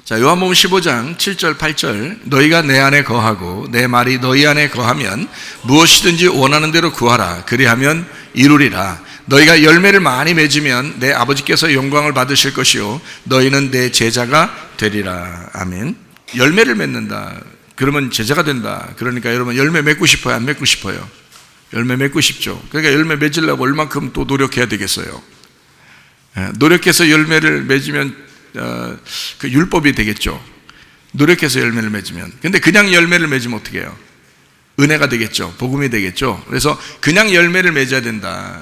자, 요한복음 15장 7절 8절 너희가 내 안에 거하고 내 말이 너희 안에 거하면 무엇이든지 원하는 대로 구하라. 그리하면 이루리라. 너희가 열매를 많이 맺으면 내 아버지께서 영광을 받으실 것이요 너희는 내 제자가 되리라. 아멘. 열매를 맺는다. 그러면 제자가 된다. 그러니까 여러분 열매 맺고 싶어요? 안 맺고 싶어요? 열매 맺고 싶죠. 그러니까 열매 맺으려고 얼만큼 또 노력해야 되겠어요? 노력해서 열매를 맺으면 그 율법이 되겠죠. 노력해서 열매를 맺으면. 근데 그냥 열매를 맺으면 어떻게 해요? 은혜가 되겠죠. 복음이 되겠죠. 그래서 그냥 열매를 맺어야 된다.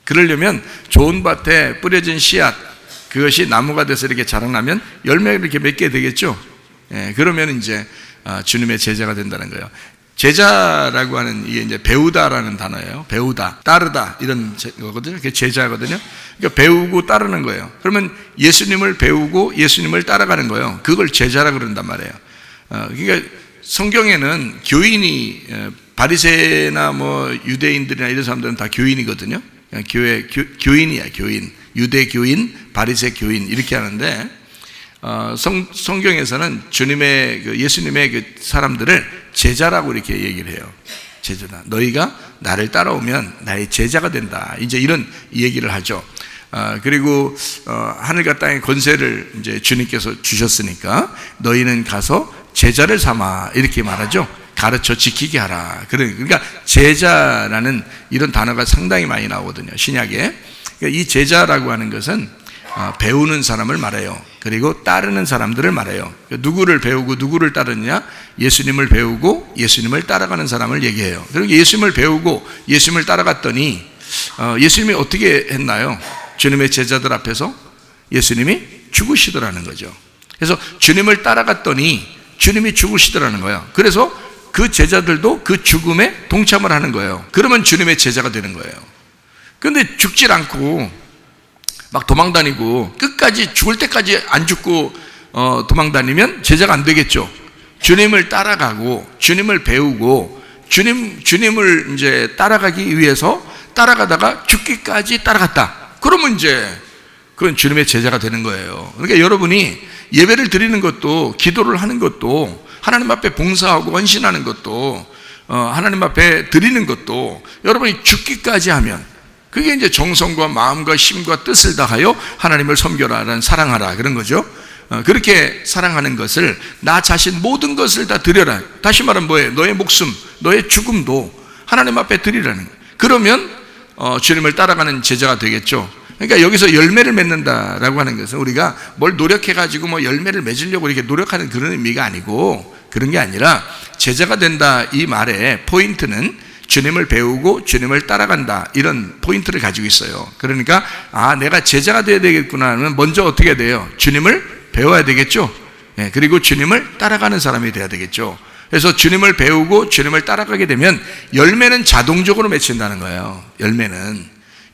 그러려면 좋은 밭에 뿌려진 씨앗, 그것이 나무가 돼서 이렇게 자라나면 열매를 이렇게 맺게 되겠죠. 그러면 이제 주님의 제자가 된다는 거예요. 제자라고 하는 이게 이제 배우다라는 단어예요. 배우다, 따르다 이런 거거든요. 그게 제자거든요. 그러니까 배우고 따르는 거예요. 그러면 예수님을 배우고 예수님을 따라가는 거예요. 그걸 제자라 그런단 말이에요. 그러니까 성경에는 교인이 바리새나 뭐 유대인들이나 이런 사람들은 다 교인이거든요. 교인이야, 교인. 유대 교인, 바리새 교인 이렇게 하는데 성경에서는 예수님의 그 사람들을 제자라고 이렇게 얘기를 해요. 제자다. 너희가 나를 따라오면 나의 제자가 된다. 이제 이런 얘기를 하죠. 그리고 하늘과 땅의 권세를 이제 주님께서 주셨으니까 너희는 가서 제자를 삼아 이렇게 말하죠. 가르쳐 지키게 하라. 그러니까 제자라는 이런 단어가 상당히 많이 나오거든요. 신약에. 그러니까 이 제자라고 하는 것은 배우는 사람을 말해요. 그리고 따르는 사람들을 말해요. 누구를 배우고 누구를 따르느냐? 예수님을 배우고 예수님을 따라가는 사람을 얘기해요. 그리고 예수님을 배우고 예수님을 따라갔더니 예수님이 어떻게 했나요? 주님의 제자들 앞에서 예수님이 죽으시더라는 거죠. 그래서 주님을 따라갔더니 주님이 죽으시더라는 거예요. 그래서 그 제자들도 그 죽음에 동참을 하는 거예요. 그러면 주님의 제자가 되는 거예요. 그런데 죽질 않고 막 도망다니고 끝까지 죽을 때까지 안 죽고 도망다니면 제자가 안 되겠죠. 주님을 따라가고 주님을 배우고 주님을 이제 따라가기 위해서 따라가다가 죽기까지 따라갔다. 그러면 이제 그건 주님의 제자가 되는 거예요. 그러니까 여러분이 예배를 드리는 것도 기도를 하는 것도 하나님 앞에 봉사하고 헌신하는 것도 하나님 앞에 드리는 것도 여러분이 죽기까지 하면 그게 이제 정성과 마음과 힘과 뜻을 다하여 하나님을 섬겨라라는 사랑하라 그런 거죠. 그렇게 사랑하는 것을 나 자신 모든 것을 다 드려라. 다시 말하면 뭐예요? 너의 목숨, 너의 죽음도 하나님 앞에 드리라는 거예요. 그러면 주님을 따라가는 제자가 되겠죠. 그러니까 여기서 열매를 맺는다라고 하는 것은 우리가 뭘 노력해가지고 뭐 열매를 맺으려고 이렇게 노력하는 그런 의미가 아니고 그런 게 아니라 제자가 된다 이 말의 포인트는 주님을 배우고 주님을 따라간다 이런 포인트를 가지고 있어요. 그러니까 내가 제자가 되어야 되겠구나 하면 먼저 어떻게 돼요? 주님을 배워야 되겠죠. 그리고 주님을 따라가는 사람이 돼야 되겠죠. 그래서 주님을 배우고 주님을 따라가게 되면 열매는 자동적으로 맺힌다는 거예요.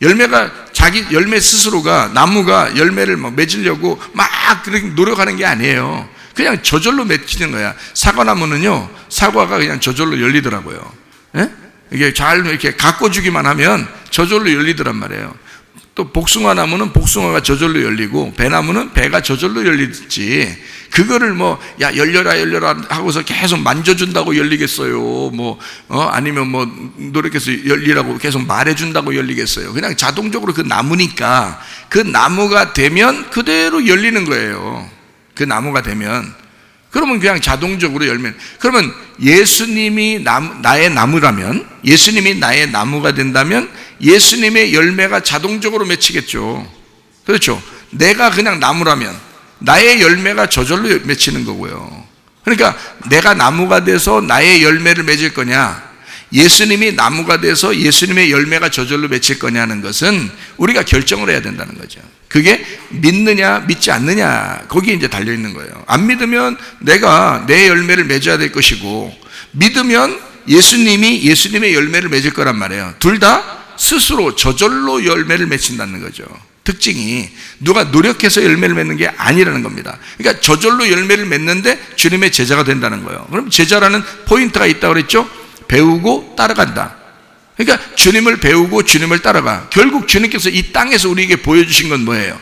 열매가 자기 열매 스스로가 나무가 열매를 맺으려고 막 그렇게 노력하는 게 아니에요. 그냥 저절로 맺히는 거야. 사과나무는요, 사과가 그냥 저절로 열리더라고요. 이게 잘 이렇게 가꿔주기만 하면 저절로 열리더란 말이에요. 또 복숭아 나무는 복숭아가 저절로 열리고 배나무는 배가 저절로 열리지 그거를 열려라 하고서 계속 만져준다고 열리겠어요. 아니면 노력해서 열리라고 계속 말해준다고 열리겠어요. 그냥 자동적으로 그 나무니까 그 나무가 되면 그대로 열리는 거예요. 그 나무가 되면 그러면 그냥 자동적으로 열면 그러면 예수님이 나의 나무라면 예수님이 나의 나무가 된다면 예수님의 열매가 자동적으로 맺히겠죠. 그렇죠. 내가 그냥 나무라면 나의 열매가 저절로 맺히는 거고요. 그러니까 내가 나무가 돼서 나의 열매를 맺을 거냐 예수님이 나무가 돼서 예수님의 열매가 저절로 맺힐 거냐는 것은 우리가 결정을 해야 된다는 거죠. 그게 믿느냐 믿지 않느냐 거기에 이제 달려있는 거예요. 안 믿으면 내가 내 열매를 맺어야 될 것이고 믿으면 예수님이 예수님의 열매를 맺을 거란 말이에요. 둘 다 스스로 저절로 열매를 맺힌다는 거죠. 특징이 누가 노력해서 열매를 맺는 게 아니라는 겁니다. 그러니까 저절로 열매를 맺는데 주님의 제자가 된다는 거예요. 그럼 제자라는 포인트가 있다고 그랬죠. 배우고 따라간다. 그러니까 주님을 배우고 주님을 따라가. 결국 주님께서 이 땅에서 우리에게 보여주신 건 뭐예요?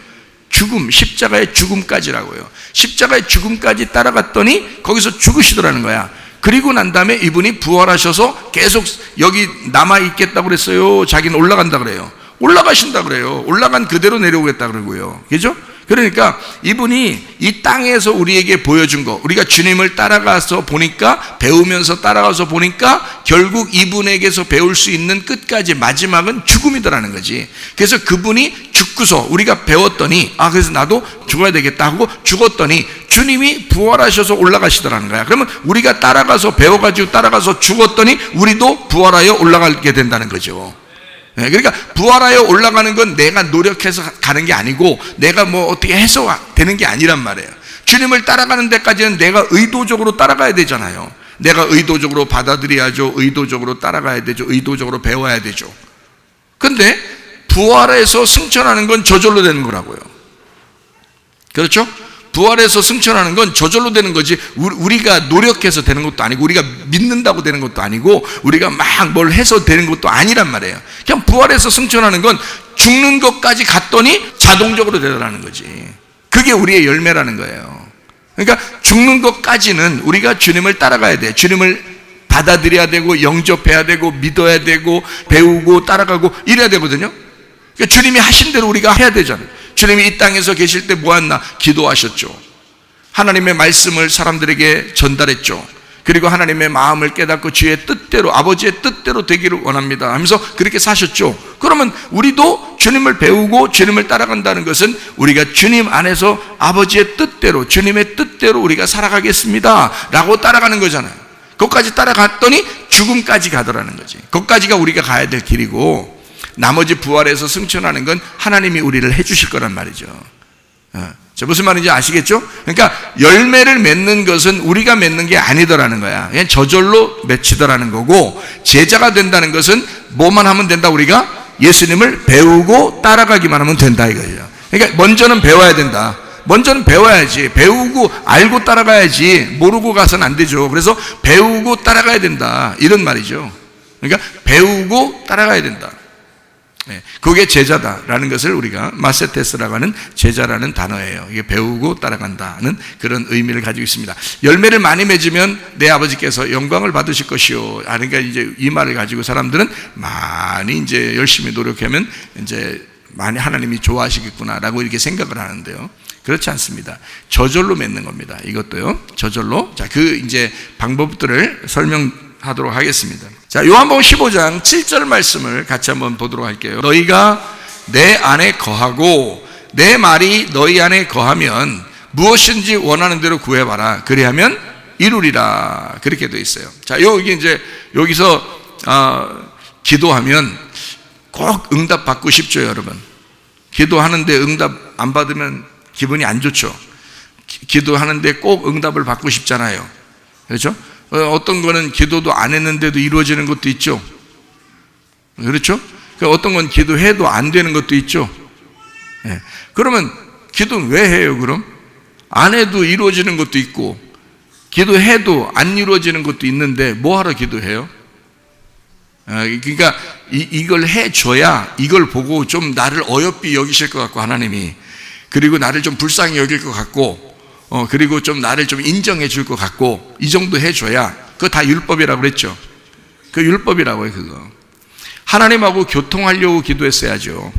죽음, 십자가의 죽음까지라고요. 십자가의 죽음까지 따라갔더니 거기서 죽으시더라는 거야. 그리고 난 다음에 이분이 부활하셔서 계속 여기 남아있겠다고 그랬어요? 자기는 올라간다 그래요? 올라가신다 그래요. 올라간 그대로 내려오겠다 그러고요. 그죠? 그러니까 이분이 이 땅에서 우리에게 보여준 거, 우리가 주님을 따라가서 보니까, 배우면서 따라가서 보니까 결국 이분에게서 배울 수 있는 끝까지 마지막은 죽음이더라는 거지. 그래서 그분이 죽고서 우리가 배웠더니, 그래서 나도 죽어야 되겠다 하고 죽었더니 주님이 부활하셔서 올라가시더라는 거야. 그러면 우리가 따라가서 배워가지고 따라가서 죽었더니 우리도 부활하여 올라가게 된다는 거죠. 그러니까 부활하여 올라가는 건 내가 노력해서 가는 게 아니고 내가 뭐 어떻게 해서 되는 게 아니란 말이에요. 주님을 따라가는 데까지는 내가 의도적으로 따라가야 되잖아요. 내가 의도적으로 받아들여야죠. 의도적으로 따라가야 되죠. 의도적으로 배워야 되죠. 근데 부활해서 승천하는 건 저절로 되는 거라고요. 그렇죠? 부활해서 승천하는 건 저절로 되는 거지, 우리가 노력해서 되는 것도 아니고, 우리가 믿는다고 되는 것도 아니고, 우리가 막 뭘 해서 되는 것도 아니란 말이에요. 그냥 부활해서 승천하는 건 죽는 것까지 갔더니 자동적으로 되더라는 거지. 그게 우리의 열매라는 거예요. 그러니까 죽는 것까지는 우리가 주님을 따라가야 돼. 주님을 받아들여야 되고, 영접해야 되고, 믿어야 되고, 배우고 따라가고 이래야 되거든요. 그러니까 주님이 하신 대로 우리가 해야 되잖아요. 주님이 이 땅에서 계실 때 뭐했나? 기도하셨죠. 하나님의 말씀을 사람들에게 전달했죠. 그리고 하나님의 마음을 깨닫고 주의 뜻대로, 아버지의 뜻대로 되기를 원합니다 하면서 그렇게 사셨죠. 그러면 우리도 주님을 배우고 주님을 따라간다는 것은 우리가 주님 안에서 아버지의 뜻대로, 주님의 뜻대로 우리가 살아가겠습니다 라고 따라가는 거잖아요. 거기까지 따라갔더니 죽음까지 가더라는 거지. 거기까지가 우리가 가야 될 길이고, 나머지 부활해서 승천하는 건 하나님이 우리를 해주실 거란 말이죠. 무슨 말인지 아시겠죠? 그러니까 열매를 맺는 것은 우리가 맺는 게 아니더라는 거야. 그냥 저절로 맺히더라는 거고, 제자가 된다는 것은 뭐만 하면 된다? 우리가 예수님을 배우고 따라가기만 하면 된다 이거예요. 그러니까 먼저는 배워야 된다. 먼저는 배워야지. 배우고 알고 따라가야지. 모르고 가서는 안 되죠. 그래서 배우고 따라가야 된다 이런 말이죠. 그러니까 배우고 따라가야 된다. 그게 제자다라는 것을 우리가 마세테스라고 하는 제자라는 단어예요. 이게 배우고 따라간다는 그런 의미를 가지고 있습니다. 열매를 많이 맺으면 내 아버지께서 영광을 받으실 것이요. 그러니까 이제 이 말을 가지고 사람들은 많이 이제 열심히 노력하면 이제 많이 하나님이 좋아하시겠구나라고 이렇게 생각을 하는데요. 그렇지 않습니다. 저절로 맺는 겁니다. 이것도요. 저절로. 자, 그 이제 방법들을 설명하도록 하겠습니다. 자, 요한복음 15장 7절 말씀을 같이 한번 보도록 할게요. 너희가 내 안에 거하고 내 말이 너희 안에 거하면 무엇인지 원하는 대로 구해봐라. 그리하면 이루리라. 그렇게 되어 있어요. 자, 여기 이제 여기서 기도하면 꼭 응답 받고 싶죠, 여러분. 기도하는데 응답 안 받으면 기분이 안 좋죠. 기도하는데 꼭 응답을 받고 싶잖아요. 그렇죠? 어떤 거는 기도도 안 했는데도 이루어지는 것도 있죠. 그렇죠? 어떤 건 기도해도 안 되는 것도 있죠. 그러면 기도는 왜 해요, 그럼? 안 해도 이루어지는 것도 있고, 기도해도 안 이루어지는 것도 있는데 뭐하러 기도해요? 그러니까 이걸 해줘야 이걸 보고 좀 나를 어여삐 여기실 것 같고, 하나님이, 그리고 나를 좀 불쌍히 여길 것 같고, 그리고 좀 나를 좀 인정해 줄 것 같고, 이 정도 해줘야, 그거 다 율법이라고 그랬죠. 그 율법이라고 해요, 그거. 하나님하고 교통하려고 기도했어야죠.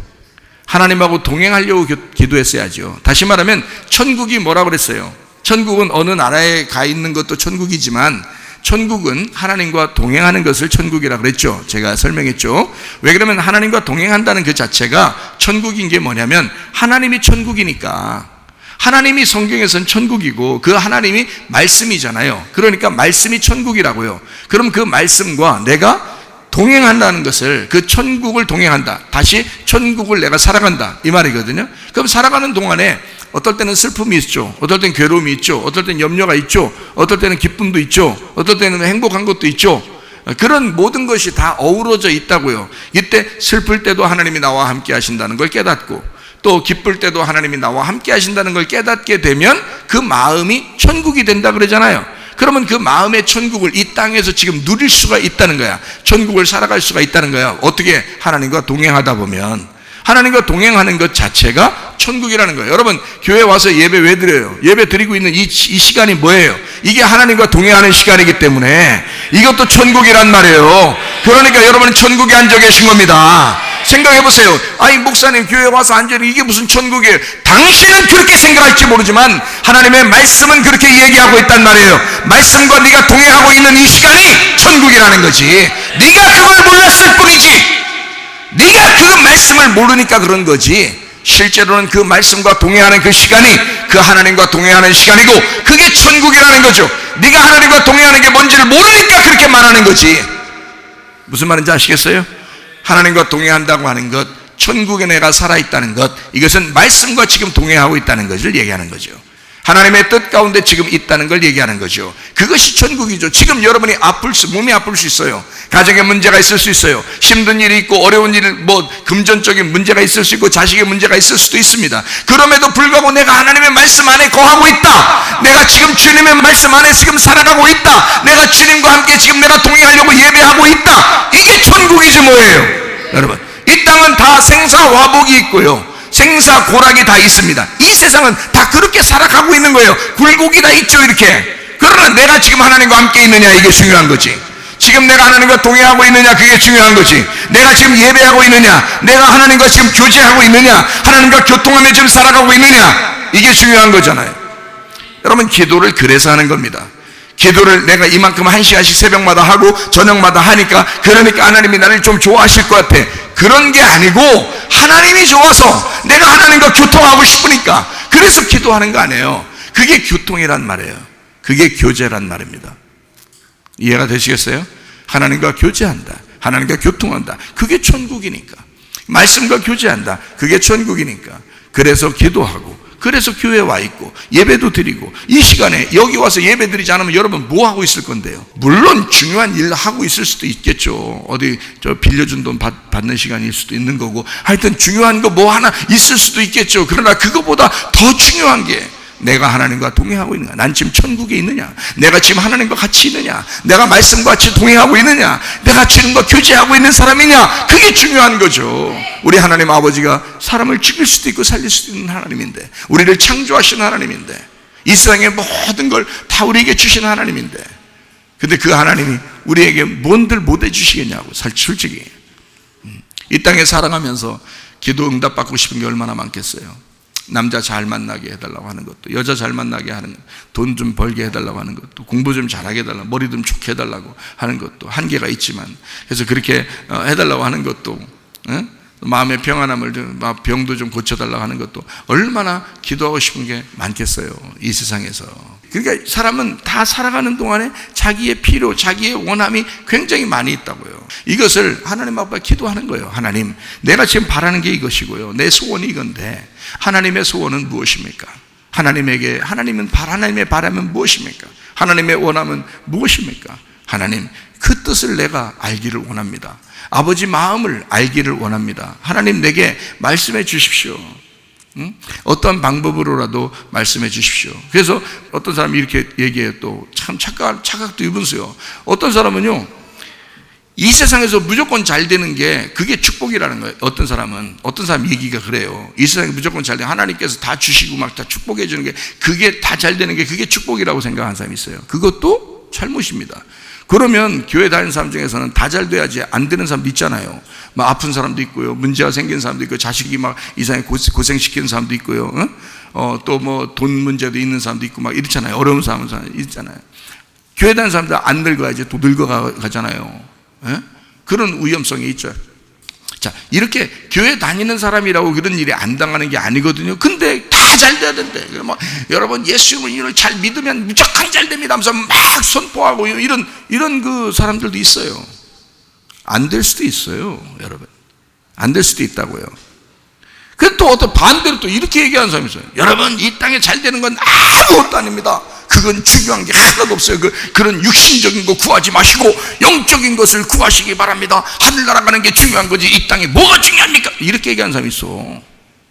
하나님하고 동행하려고 기도했어야죠. 다시 말하면 천국이 뭐라고 그랬어요? 천국은 어느 나라에 가 있는 것도 천국이지만, 천국은 하나님과 동행하는 것을 천국이라고 그랬죠. 제가 설명했죠. 왜 그러면 하나님과 동행한다는 그 자체가 천국인 게 뭐냐면, 하나님이 천국이니까, 하나님이 성경에서는 천국이고 그 하나님이 말씀이잖아요. 그러니까 말씀이 천국이라고요. 그럼 그 말씀과 내가 동행한다는 것을, 그 천국을 동행한다, 다시 천국을 내가 살아간다, 이 말이거든요. 그럼 살아가는 동안에 어떨 때는 슬픔이 있죠, 어떨 때는 괴로움이 있죠, 어떨 때는 염려가 있죠, 어떨 때는 기쁨도 있죠, 어떨 때는 행복한 것도 있죠. 그런 모든 것이 다 어우러져 있다고요. 이때 슬플 때도 하나님이 나와 함께 하신다는 걸 깨닫고, 또 기쁠 때도 하나님이 나와 함께 하신다는 걸 깨닫게 되면 그 마음이 천국이 된다 그러잖아요. 그러면 그 마음의 천국을 이 땅에서 지금 누릴 수가 있다는 거야. 천국을 살아갈 수가 있다는 거야. 어떻게? 하나님과 동행하다 보면. 하나님과 동행하는 것 자체가 천국이라는 거예요. 여러분, 교회 와서 예배 왜 드려요? 예배 드리고 있는 이 시간이 뭐예요? 이게 하나님과 동행하는 시간이기 때문에 이것도 천국이란 말이에요. 그러니까 여러분은 천국에 앉아 계신 겁니다. 생각해 보세요. 아니, 목사님 교회 와서 앉아 이게 무슨 천국이에요? 당신은 그렇게 생각할지 모르지만 하나님의 말씀은 그렇게 얘기하고 있단 말이에요. 말씀과 네가 동행하고 있는 이 시간이 천국이라는 거지. 네가 그걸 몰랐을 뿐이지. 네가 그 말씀을 모르니까 그런 거지. 실제로는 그 말씀과 동행하는 그 시간이 그 하나님과 동행하는 시간이고 그게 천국이라는 거죠. 네가 하나님과 동행하는 게 뭔지를 모르니까 그렇게 말하는 거지. 무슨 말인지 아시겠어요? 하나님과 동행한다고 하는 것, 천국에 내가 살아있다는 것, 이것은 말씀과 지금 동행하고 있다는 것을 얘기하는 거죠. 하나님의 뜻 가운데 지금 있다는 걸 얘기하는 거죠. 그것이 천국이죠. 지금 여러분이 몸이 아플 수 있어요. 가정에 문제가 있을 수 있어요. 힘든 일이 있고 어려운 일, 금전적인 문제가 있을 수 있고 자식의 문제가 있을 수도 있습니다. 그럼에도 불구하고 내가 하나님의 말씀 안에 거하고 있다. 내가 지금 주님의 말씀 안에 지금 살아가고 있다. 내가 주님과 함께 지금 내가 동행하려고 예배하고 있다. 이게 천국이지 뭐예요. 여러분, 이 땅은 다 생사화복이 있고요, 생사고락이 다 있습니다. 이 세상은 다 그렇게 살아가고 있는 거예요. 굴곡이 다 있죠, 이렇게. 그러나 내가 지금 하나님과 함께 있느냐, 이게 중요한 거지. 지금 내가 하나님과 동행하고 있느냐, 그게 중요한 거지. 내가 지금 예배하고 있느냐, 내가 하나님과 지금 교제하고 있느냐, 하나님과 교통하며 지금 살아가고 있느냐, 이게 중요한 거잖아요. 여러분, 기도를 그래서 하는 겁니다. 기도를 내가 이만큼 1시간씩 새벽마다 하고 저녁마다 하니까, 그러니까 하나님이 나를 좀 좋아하실 것 같아. 그런 게 아니고 하나님이 좋아서 내가 하나님과 교통하고 싶으니까 그래서 기도하는 거 아니에요. 그게 교통이란 말이에요. 그게 교제란 말입니다. 이해가 되시겠어요? 하나님과 교제한다, 하나님과 교통한다, 그게 천국이니까. 말씀과 교제한다, 그게 천국이니까. 그래서 기도하고, 그래서 교회에 와 있고 예배도 드리고, 이 시간에 여기 와서 예배 드리지 않으면 여러분 뭐 하고 있을 건데요? 물론 중요한 일 하고 있을 수도 있겠죠. 어디 빌려준 돈 받는 시간일 수도 있는 거고, 하여튼 중요한 거 뭐 하나 있을 수도 있겠죠. 그러나 그거보다 더 중요한 게 내가 하나님과 동행하고 있느냐, 난 지금 천국에 있느냐, 내가 지금 하나님과 같이 있느냐, 내가 말씀과 같이 동행하고 있느냐, 내가 주님과 교제하고 있는 사람이냐, 그게 중요한 거죠. 우리 하나님 아버지가 사람을 죽일 수도 있고 살릴 수도 있는 하나님인데, 우리를 창조하신 하나님인데, 이 세상의 모든 걸 다 우리에게 주신 하나님인데, 근데 그 하나님이 우리에게 뭔들 못 해주시겠냐고. 솔직히 이 땅에 살아가면서 기도 응답받고 싶은 게 얼마나 많겠어요. 남자 잘 만나게 해달라고 하는 것도, 여자 잘 만나게 하는 것, 돈 좀 벌게 해달라고 하는 것도, 공부 좀 잘하게 해달라고, 머리 좀 좋게 해달라고 하는 것도 한계가 있지만, 그래서 그렇게 해달라고 하는 것도, 마음의 평안함을 좀, 병도 좀 고쳐달라고 하는 것도 얼마나 기도하고 싶은 게 많겠어요, 이 세상에서. 그러니까 사람은 다 살아가는 동안에 자기의 필요, 자기의 원함이 굉장히 많이 있다고요. 이것을 하나님 앞에 기도하는 거예요. 하나님, 내가 지금 바라는 게 이것이고요, 내 소원이 이건데 하나님의 소원은 무엇입니까? 하나님의 바람은 무엇입니까? 하나님의 원함은 무엇입니까? 하나님, 그 뜻을 내가 알기를 원합니다. 아버지 마음을 알기를 원합니다. 하나님, 내게 말씀해 주십시오. 어떤 방법으로라도 말씀해 주십시오. 그래서 어떤 사람이 이렇게 얘기해요. 또 참 착각도 유분수요. 어떤 사람은요, 이 세상에서 무조건 잘 되는 게 그게 축복이라는 거예요. 어떤 사람 얘기가 그래요. 이 세상에 무조건 잘 돼, 하나님께서 다 주시고 막 다 축복해 주는 게, 그게 다 잘 되는 게 그게 축복이라고 생각하는 사람이 있어요. 그것도 잘못입니다. 그러면 교회 다니는 사람 중에서는 다 잘 돼야지 안 되는 사람도 있잖아요. 막 아픈 사람도 있고요, 문제가 생긴 사람도 있고, 자식이 막 이상하게 고생시키는 사람도 있고요, 또 뭐 돈 문제도 있는 사람도 있고 막 이렇잖아요. 어려운 사람은 있잖아요. 교회 다니는 사람들 안 늙어야지 또 늙어가잖아요. 그런 위험성이 있죠. 자, 이렇게 교회 다니는 사람이라고 그런 일이 안 당하는 게 아니거든요. 근데 다 잘 돼야 된대. 여러분, 예수님을 잘 믿으면 무조건 잘 됩니다 하면서 막 선포하고 이런 그 사람들도 있어요. 안 될 수도 있어요, 여러분. 안 될 수도 있다고요. 그런데 또 어떤 반대로 또 이렇게 얘기하는 사람이 있어요. 여러분, 이 땅에 잘 되는 건 아무것도 아닙니다. 그건 중요한 게 하나도 없어요. 그런 육신적인 거 구하지 마시고 영적인 것을 구하시기 바랍니다. 하늘나라 가는 게 중요한 거지, 이 땅에 뭐가 중요합니까? 이렇게 얘기하는 사람이 있어.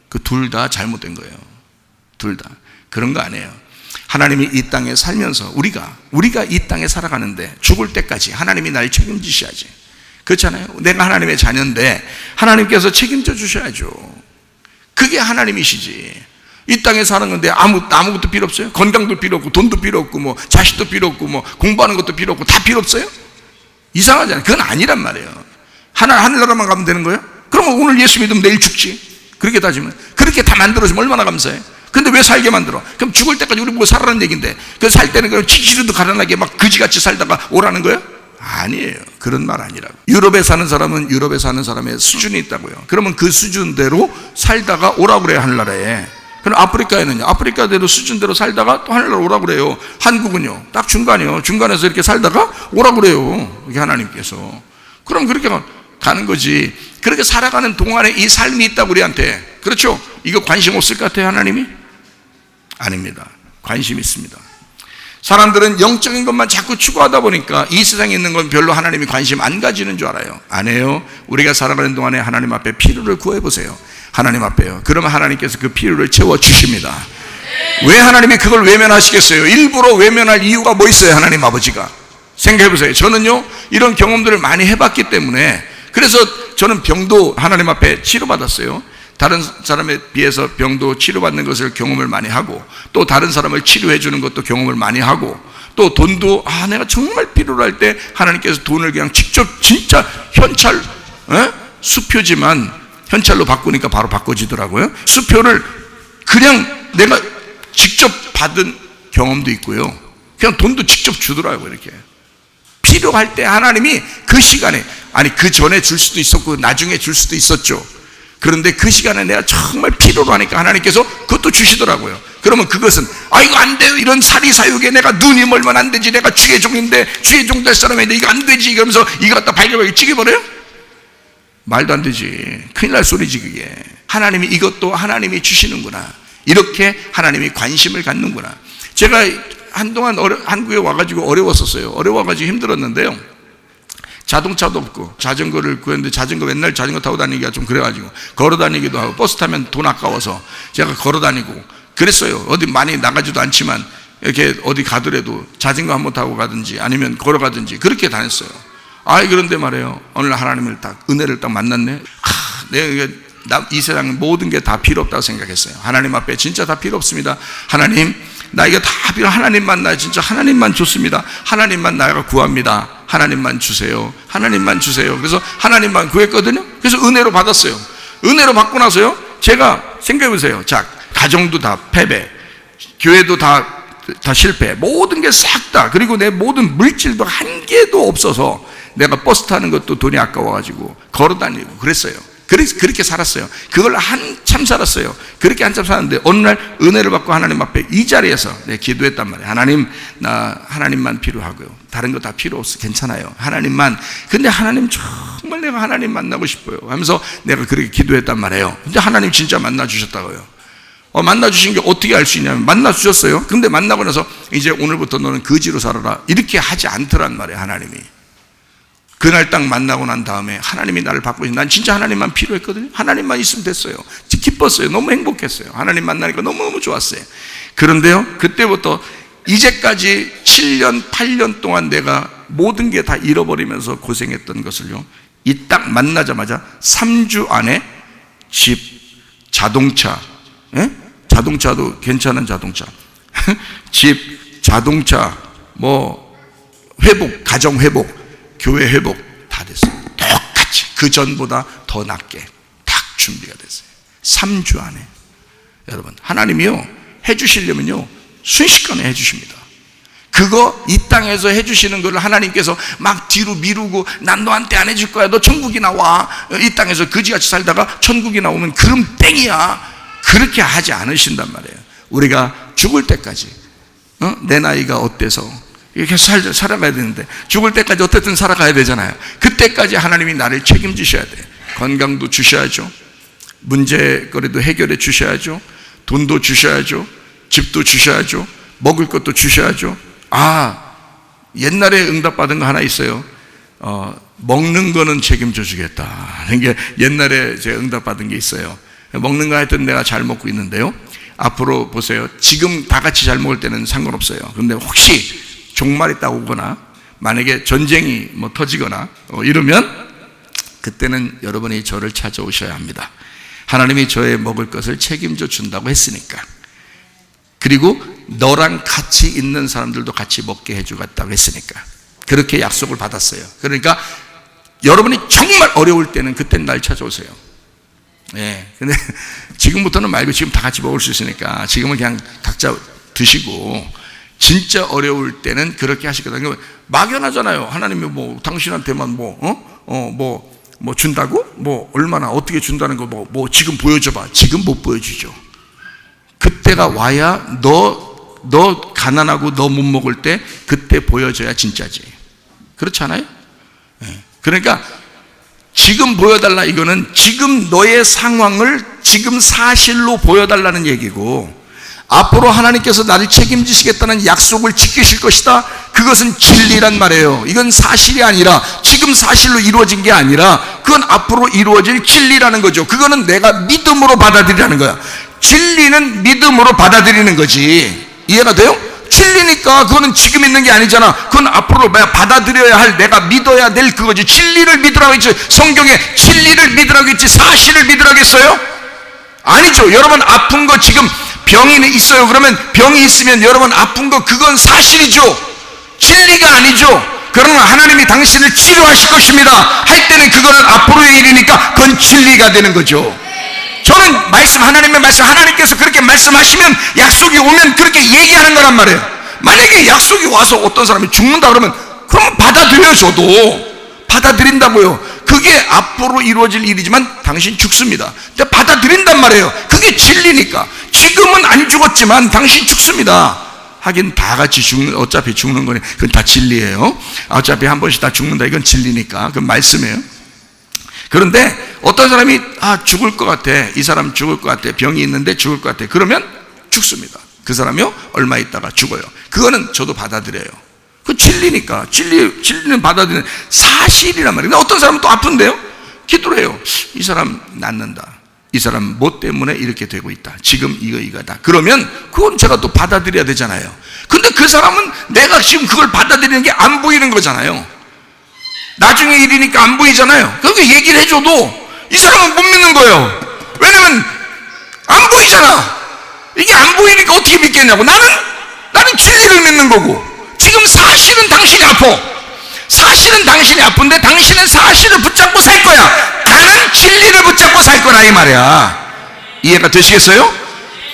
그 둘 다 잘못된 거예요. 둘 다. 그런 거 아니에요. 하나님이 이 땅에 살면서 우리가 이 땅에 살아가는데 죽을 때까지 하나님이 날 책임지셔야지. 그렇잖아요. 내가 하나님의 자녀인데 하나님께서 책임져 주셔야죠. 그게 하나님이시지. 이 땅에 사는 건데 아무것도 필요 없어요? 건강도 필요 없고, 돈도 필요 없고, 뭐 자식도 필요 없고, 뭐 공부하는 것도 필요 없고, 다 필요 없어요? 이상하잖아요. 그건 아니란 말이에요. 하늘나라만 가면 되는 거예요? 그러면 오늘 예수 믿으면 내일 죽지. 그렇게 따지면. 그렇게 다 만들어주면 얼마나 감사해. 근데 왜 살게 만들어? 그럼 죽을 때까지 우리 보고 살아라는 얘기인데, 그 살 때는 그럼 치기로도 가난하게 막 그지같이 살다가 오라는 거예요? 아니에요. 그런 말 아니라고. 유럽에 사는 사람은 유럽에 사는 사람의 수준이 있다고요. 그러면 그 수준대로 살다가 오라고 그래요, 하늘나라에. 그럼 아프리카에는요, 아프리카대로 수준대로 살다가 또 하늘나라 오라고 그래요. 한국은요, 딱 중간이요. 중간에서 이렇게 살다가 오라고 그래요, 이게 하나님께서. 그럼 그렇게 가는 거지. 그렇게 살아가는 동안에 이 삶이 있다고 우리한테. 그렇죠? 이거 관심 없을 것 같아요, 하나님이? 아닙니다. 관심 있습니다. 사람들은 영적인 것만 자꾸 추구하다 보니까 이 세상에 있는 건 별로 하나님이 관심 안 가지는 줄 알아요. 안 해요. 우리가 살아가는 동안에 하나님 앞에 필요를 구해보세요. 하나님 앞에요. 그러면 하나님께서 그 필요를 채워주십니다. 왜 하나님이 그걸 외면하시겠어요? 일부러 외면할 이유가 뭐 있어요? 하나님 아버지가. 생각해보세요. 저는요, 이런 경험들을 많이 해봤기 때문에, 그래서 저는 병도 하나님 앞에 치료받았어요. 다른 사람에 비해서 병도 치료받는 것을 경험을 많이 하고, 또 다른 사람을 치료해 주는 것도 경험을 많이 하고, 또 돈도 내가 정말 필요로 할 때 하나님께서 돈을 그냥 직접 진짜 현찰, 수표지만 현찰로 바꾸니까 바로 바꿔지더라고요. 수표를 그냥 내가 직접 받은 경험도 있고요. 그냥 돈도 직접 주더라고요. 이렇게 필요할 때 하나님이 그 시간에, 아니 그 전에 줄 수도 있었고 나중에 줄 수도 있었죠. 그런데 그 시간에 내가 정말 필요로 하니까 하나님께서 그것도 주시더라고요. 그러면 그것은 이거 안 돼요, 이런 사리사욕에 내가 눈이 멀면 안 되지, 내가 주의 종인데, 주의 종 될 사람인데 이거 안 되지, 이러면서 이거 갖다 발견하게 찌개버려요? 말도 안 되지. 큰일 날 소리지 그게. 하나님이 이것도 하나님이 주시는구나, 이렇게 하나님이 관심을 갖는구나. 제가 한동안 한국에 와가지고 어려웠었어요. 어려워가지고 힘들었는데요, 자동차도 없고 자전거를 구했는데, 자전거 맨날 자전거 타고 다니기가 좀 그래가지고 걸어 다니기도 하고, 버스 타면 돈 아까워서 제가 걸어 다니고 그랬어요. 어디 많이 나가지도 않지만 이렇게 어디 가더라도 자전거 한번 타고 가든지 아니면 걸어가든지 그렇게 다녔어요. 그런데 말이에요, 어느 날 하나님을 은혜를 딱 만났네. 내가 이 세상 모든 게 다 필요 없다고 생각했어요. 하나님 앞에 진짜 다 필요 없습니다. 하나님, 나 이거 다 필요, 하나님만, 나 진짜 하나님만 좋습니다. 하나님만 나가 구합니다. 하나님만 주세요. 하나님만 주세요. 그래서 하나님만 구했거든요. 그래서 은혜로 받았어요. 은혜로 받고 나서요, 제가 생각해보세요. 자, 가정도 다 패배, 교회도 다 실패, 모든 게 싹 다, 그리고 내 모든 물질도 한 개도 없어서 내가 버스 타는 것도 돈이 아까워가지고 걸어 다니고 그랬어요. 그렇게 살았어요. 그걸 한참 살았어요. 그렇게 한참 살았는데 어느 날 은혜를 받고 하나님 앞에 이 자리에서 내가 기도했단 말이에요. 하나님, 나 하나님만 필요하고요, 다른 거 다 필요 없어, 괜찮아요, 하나님만. 근데 하나님, 정말 내가 하나님 만나고 싶어요 하면서 내가 그렇게 기도했단 말이에요. 근데 하나님 진짜 만나 주셨다고요. 만나 주신 게 어떻게 알 수 있냐면, 만나 주셨어요. 근데 만나고 나서 이제 오늘부터 너는 거지로 살아라, 이렇게 하지 않더란 말이에요, 하나님이. 그날 딱 만나고 난 다음에 하나님이 나를 바꾸신, 난 진짜 하나님만 필요했거든요. 하나님만 있으면 됐어요. 기뻤어요. 너무 행복했어요. 하나님 만나니까 너무너무 좋았어요. 그런데요, 그때부터 이제까지 7년, 8년 동안 내가 모든 게 다 잃어버리면서 고생했던 것을요, 이 딱 만나자마자 3주 안에 집, 자동차, 자동차도 괜찮은 자동차, 집, 자동차, 뭐 회복, 가정 회복, 교회 회복 다 됐어요. 똑같이 그 전보다 더 낫게 딱 준비가 됐어요. 3주 안에. 여러분, 하나님이요, 해주시려면요 순식간에 해주십니다. 그거 이 땅에서 해주시는 거를 하나님께서 막 뒤로 미루고, 난 너한테 안 해줄 거야, 너 천국이 나와, 이 땅에서 거지같이 살다가 천국이 나오면 그럼 땡이야, 그렇게 하지 않으신단 말이에요. 우리가 죽을 때까지, 내 나이가 어때서 이렇게 살아가야 되는데, 죽을 때까지 어쨌든 살아가야 되잖아요. 그때까지 하나님이 나를 책임지셔야 돼요. 건강도 주셔야죠, 문제거리도 해결해 주셔야죠, 돈도 주셔야죠, 집도 주셔야죠, 먹을 것도 주셔야죠. 옛날에 응답받은 거 하나 있어요. 먹는 거는 책임져 주겠다. 이게 옛날에 제가 응답받은 게 있어요. 먹는 거 하여튼 내가 잘 먹고 있는데요, 앞으로 보세요, 지금 다 같이 잘 먹을 때는 상관없어요. 그런데 혹시 종말이 딱 오거나 만약에 전쟁이 터지거나 이러면 그때는 여러분이 저를 찾아오셔야 합니다. 하나님이 저의 먹을 것을 책임져 준다고 했으니까. 그리고 너랑 같이 있는 사람들도 같이 먹게 해주겠다고 했으니까. 그렇게 약속을 받았어요. 그러니까 여러분이 정말 어려울 때는 그때 날 찾아오세요. 예. 근데 지금부터는 말고 지금 다 같이 먹을 수 있으니까 지금은 그냥 각자 드시고, 진짜 어려울 때는 그렇게 하시거든요. 막연하잖아요. 하나님이 뭐 당신한테만 뭐 준다고? 뭐 얼마나 어떻게 준다는 거 뭐 지금 보여줘봐. 지금 못 보여주죠. 그때가 와야 너 가난하고 너 못 먹을 때 그때 보여줘야 진짜지. 그렇지 않아요? 예. 그러니까 지금 보여달라, 이거는 지금 너의 상황을 지금 사실로 보여달라는 얘기고, 앞으로 하나님께서 나를 책임지시겠다는 약속을 지키실 것이다, 그것은 진리란 말이에요. 이건 사실이 아니라, 지금 사실로 이루어진 게 아니라 그건 앞으로 이루어질 진리라는 거죠. 그거는 내가 믿음으로 받아들이라는 거야. 진리는 믿음으로 받아들이는 거지. 이해가 돼요? 진리니까 그거는 지금 있는 게 아니잖아. 그건 앞으로 받아들여야 할, 내가 믿어야 될 그거지. 진리를 믿으라고 했지. 성경에 진리를 믿으라고 했지 사실을 믿으라고 했어요? 아니죠. 여러분 아픈 거, 지금 병이 있어요. 그러면 병이 있으면 여러분 아픈 거, 그건 사실이죠. 진리가 아니죠. 그러나 하나님이 당신을 치료하실 것입니다 할 때는 그거는 앞으로의 일이니까 그건 진리가 되는 거죠. 저는 하나님의 말씀, 하나님께서 그렇게 말씀하시면, 약속이 오면 그렇게 얘기하는 거란 말이에요. 만약에 약속이 와서 어떤 사람이 죽는다 그러면 받아들여요. 저도 받아들인다고요. 그게 앞으로 이루어질 일이지만 당신 죽습니다. 근데 받아들인단 말이에요. 그게 진리니까. 지금은 안 죽었지만 당신 죽습니다. 하긴 다 같이 어차피 죽는 거니 그건 다 진리예요. 어차피 한 번씩 다 죽는다, 이건 진리니까. 그건 말씀이에요. 그런데 어떤 사람이 죽을 것 같아, 이 사람 죽을 것 같아, 병이 있는데 죽을 것 같아, 그러면 죽습니다. 그 사람이요 얼마 있다가 죽어요. 그거는 저도 받아들여요. 그 진리니까. 진리는 받아들이는 사실이란 말이에요. 근데 어떤 사람은 또 아픈데요, 기도를 해요. 이 사람 낫는다, 이 사람 뭐 때문에 이렇게 되고 있다, 지금 이거다. 그러면 그건 제가 또 받아들여야 되잖아요. 근데 그 사람은 내가 지금 그걸 받아들이는 게 안 보이는 거잖아요. 나중에 일이니까 안 보이잖아요. 그렇게 얘기를 해줘도 이 사람은 못 믿는 거예요. 왜냐면 안 보이잖아. 이게 안 보이니까 어떻게 믿겠냐고. 나는 진리를 믿는 거고, 지금 사실은 당신이 아파. 사실은 당신이 아픈데 당신은 사실을 붙잡고 살 거야. 나는 진리를 붙잡고 살 거라, 이 말이야. 이해가 되시겠어요?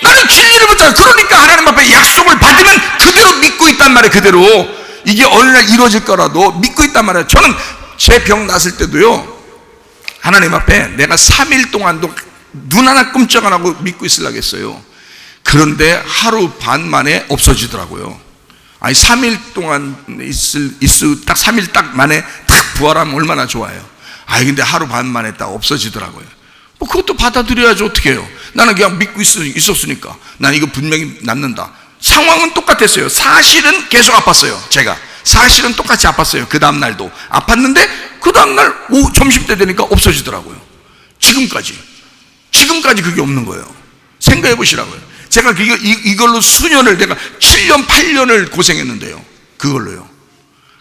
나는 진리를 붙잡고, 그러니까 하나님 앞에 약속을 받으면 그대로 믿고 있단 말이에요. 그대로 이게 어느 날 이루어질 거라도 믿고 있단 말이에요. 저는 제 병 났을 때도요, 하나님 앞에 내가 3일 동안도 눈 하나 끔찍 안 하고 믿고 있으려고 했어요. 그런데 하루 반 만에 없어지더라고요. 아니 3일 동안 딱 3일 딱 만에 딱 부활하면 얼마나 좋아요. 아니 근데 하루 반 만에 딱 없어지더라고요. 뭐 그것도 받아들여야지, 어떻게 해요. 나는 그냥 믿고 있었으니까 난 이거 분명히 낫는다. 상황은 똑같았어요. 사실은 계속 아팠어요. 제가 사실은 똑같이 아팠어요. 그 다음날도 아팠는데 그 다음날 점심때 되니까 없어지더라고요. 지금까지 그게 없는 거예요. 생각해 보시라고요. 제가 이걸로 수년을, 내가 7년 8년을 고생했는데요, 그걸로요.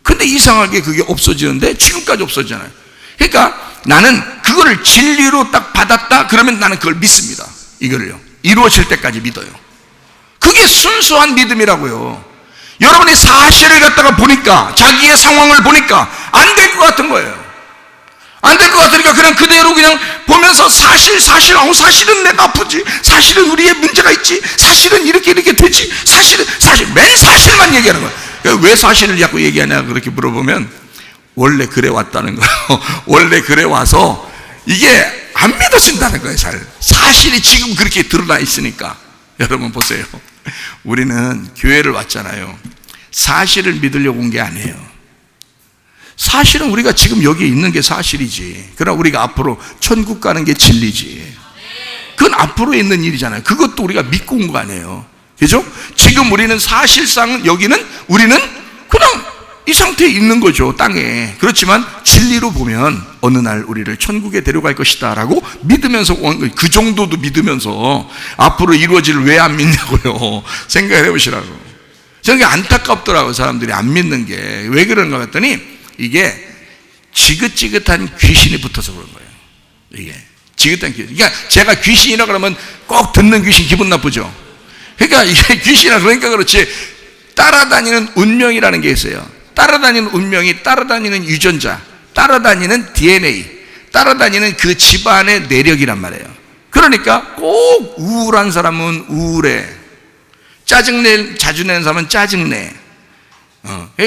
근데 이상하게 그게 없어지는데 지금까지 없어지잖아요. 그러니까 나는 그거를 진리로 딱 받았다 그러면 나는 그걸 믿습니다. 이거를요, 이루어질 때까지 믿어요. 그게 순수한 믿음이라고요. 여러분이 사실을 갖다가 보니까, 자기의 상황을 보니까 안 될 것 같은 거예요. 안 될 것 같으니까 그냥 그대로 그냥 보면서 사실은 내가 아프지, 사실은 우리의 문제가 있지, 사실은 이렇게 되지, 사실 맨 사실만 얘기하는 거예요. 왜 사실을 자꾸 얘기하냐 그렇게 물어보면 원래 그래 왔다는 거예요. 원래 그래 와서 이게 안 믿어진다는 거예요. 사실이 지금 그렇게 드러나 있으니까. 여러분 보세요. 우리는 교회를 왔잖아요. 사실을 믿으려고 온 게 아니에요. 사실은 우리가 지금 여기 있는 게 사실이지. 그러나 우리가 앞으로 천국 가는 게 진리지. 그건 앞으로 있는 일이잖아요. 그것도 우리가 믿고 온 거 아니에요. 그죠? 지금 우리는 사실상 우리는 그냥 이 상태에 있는 거죠, 땅에. 그렇지만 진리로 보면 어느 날 우리를 천국에 데려갈 것이다 라고 믿으면서, 그 정도도 믿으면서 앞으로 이루어질 왜 안 믿냐고요. 생각해 보시라고. 저는 안타깝더라고요. 사람들이 안 믿는 게. 왜 그런가 했더니 이게 지긋지긋한 귀신이 붙어서 그런 거예요. 이게 지긋한 귀신. 그러니까 제가 귀신이라 그러면 꼭 듣는 귀신 기분 나쁘죠. 그러니까 이게 귀신이라 그러니까 그렇지, 따라다니는 운명이라는 게 있어요. 따라다니는 운명이 따라다니는 유전자, 따라다니는 DNA, 따라다니는 그 집안의 내력이란 말이에요. 그러니까 꼭 우울한 사람은 우울해, 자주 내는 사람은 짜증내,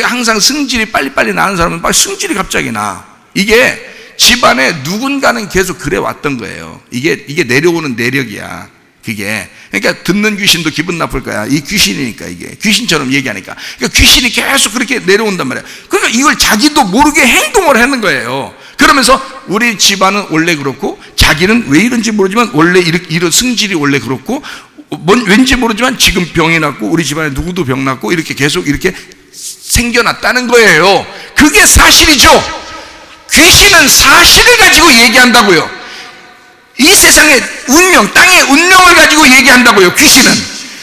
항상 승질이 빨리빨리 나는 사람은 빨리 승질이 갑자기 나. 이게 집안에 누군가는 계속 그래 왔던 거예요. 이게 내려오는 내력이야. 그게. 그러니까 듣는 귀신도 기분 나쁠 거야. 이 귀신이니까, 이게 귀신처럼 얘기하니까. 그러니까 귀신이 계속 그렇게 내려온단 말이야. 그러니까 이걸 자기도 모르게 행동을 하는 거예요. 그러면서 우리 집안은 원래 그렇고, 자기는 왜 이런지 모르지만 원래 이런 승질이 원래 그렇고, 왠지 모르지만 지금 병이 났고 우리 집안에 누구도 병 났고 이렇게 계속 이렇게 생겨났다는 거예요. 그게 사실이죠. 귀신은 사실을 가지고 얘기한다고요. 이 세상의 운명, 땅의 운명을 가지고 얘기한다고요, 귀신은.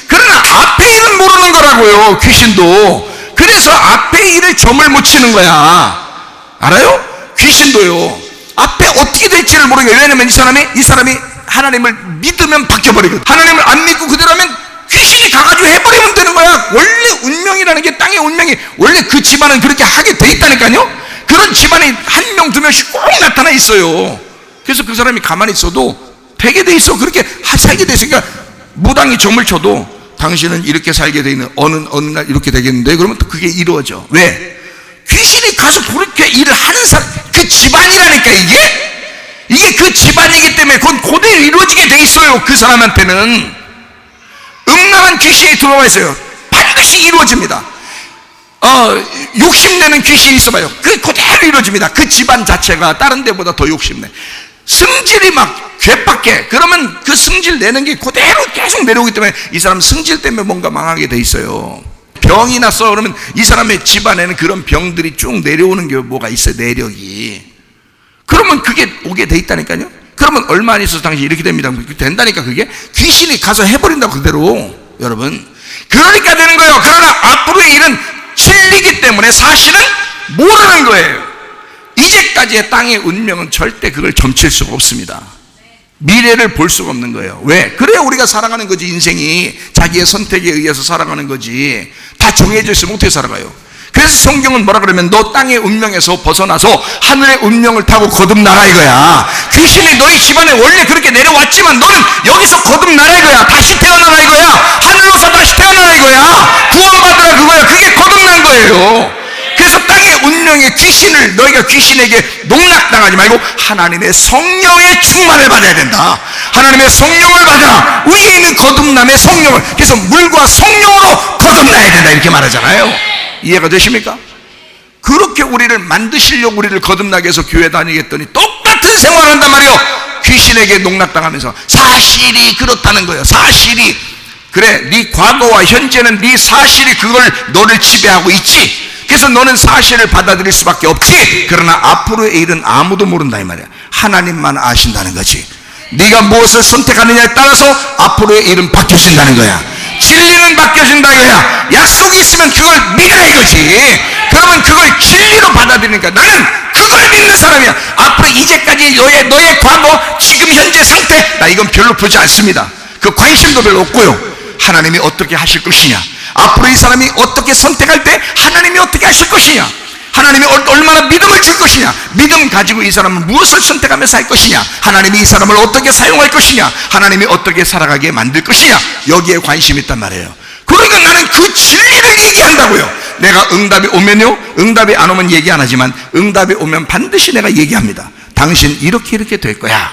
그러나 앞에 일은 모르는 거라고요, 귀신도. 그래서 앞에 일을 점을 못 치는 거야. 알아요? 귀신도요. 앞에 어떻게 될지를 모르게. 왜냐면 이 사람이 하나님을 믿으면 바뀌어버리거든. 하나님을 안 믿고 그대로면 귀신이 가가지고 해버리면 되는 거야. 원래 운명이라는 게, 땅의 운명이 원래 그 집안은 그렇게 하게 돼 있다니까요. 그런 집안이 한 명, 두 명씩 꼭 나타나 있어요. 그래서 그 사람이 가만히 있어도 되게 돼 있어. 그렇게 살게 돼 있으니까 무당이 점을 쳐도 당신은 이렇게 살게 돼 있는 어느 날 이렇게 되겠는데, 그러면 또 그게 이루어져. 왜? 귀신이 가서 그렇게 일을 하는 사람, 그 집안이라니까. 이게 그 집안이기 때문에 그건 그대로 이루어지게 돼 있어요. 그 사람한테는 음란한 귀신이 들어와 있어요. 반드시 이루어집니다. 욕심내는 귀신이 있어봐요. 그 그대로 이루어집니다. 그 집안 자체가 다른 데보다 더 욕심내. 승질이 막 괴팍해. 그러면 그 승질 내는 게 그대로 계속 내려오기 때문에 이 사람 승질 때문에 뭔가 망하게 돼 있어요. 병이 났어 그러면 이 사람의 집안에는 그런 병들이 쭉 내려오는 게 뭐가 있어요, 내력이. 그러면 그게 오게 돼 있다니까요. 그러면 얼마 안 있어서 당신이 이렇게 됩니다. 된다니까. 그게 귀신이 가서 해버린다고, 그대로. 여러분, 그러니까 되는 거예요. 그러나 앞으로의 일은 진리기 때문에 사실은 모르는 거예요. 이제까지의 땅의 운명은 절대 그걸 점칠 수가 없습니다. 미래를 볼 수가 없는 거예요. 왜? 그래야 우리가 살아가는 거지. 인생이 자기의 선택에 의해서 살아가는 거지. 다 정해져 있으면 어떻게 살아가요? 그래서 성경은 뭐라 그러면 너 땅의 운명에서 벗어나서 하늘의 운명을 타고 거듭나라 이거야. 귀신이 너희 집안에 원래 그렇게 내려왔지만 너는 여기서 거듭나라 이거야. 다시 태어나라 이거야. 하늘로서 다시 태어나라 이거야. 구원받으라 그거야. 그게 거듭난 거예요. 그래서 땅의 운명의 귀신을, 너희가 귀신에게 농락당하지 말고 하나님의 성령의 충만을 받아야 된다. 하나님의 성령을 받으라. 위에 있는 거듭남의 성령을. 그래서 물과 성령으로 거듭나야 된다 이렇게 말하잖아요. 이해가 되십니까? 그렇게 우리를 만드시려고 우리를 거듭나게 해서 교회 다니게 했더니 똑같은 생활을 한단 말이에요. 귀신에게 농락당하면서. 사실이 그렇다는 거예요. 사실이. 그래, 네 과거와 현재는 네 사실이 그걸 너를 지배하고 있지. 그래서 너는 사실을 받아들일 수밖에 없지. 그러나 앞으로의 일은 아무도 모른다 이 말이야. 하나님만 아신다는 거지. 네가 무엇을 선택하느냐에 따라서 앞으로의 일은 바뀌어진다는 거야. 진리는 바뀌어진다 이거야. 약속이 있으면 그걸 믿으라 이거지. 그러면 그걸 진리로 받아들이니까 나는 그걸 믿는 사람이야. 앞으로 이제까지 너의 과거, 지금 현재 상태, 나 이건 별로 보지 않습니다. 그 관심도 별로 없고요. 하나님이 어떻게 하실 것이냐, 앞으로 이 사람이 어떻게 선택할 때 하나님이 어떻게 하실 것이냐, 하나님이 얼마나 믿음을 줄 것이냐, 믿음 가지고 이 사람은 무엇을 선택하면서 할 것이냐, 하나님이 이 사람을 어떻게 사용할 것이냐, 하나님이 어떻게 살아가게 만들 것이냐, 여기에 관심이 있단 말이에요. 그러니까 나는 그 진리를 얘기한다고요. 내가 응답이 오면요, 응답이 안 오면 얘기 안 하지만 응답이 오면 반드시 내가 얘기합니다. 당신 이렇게 될 거야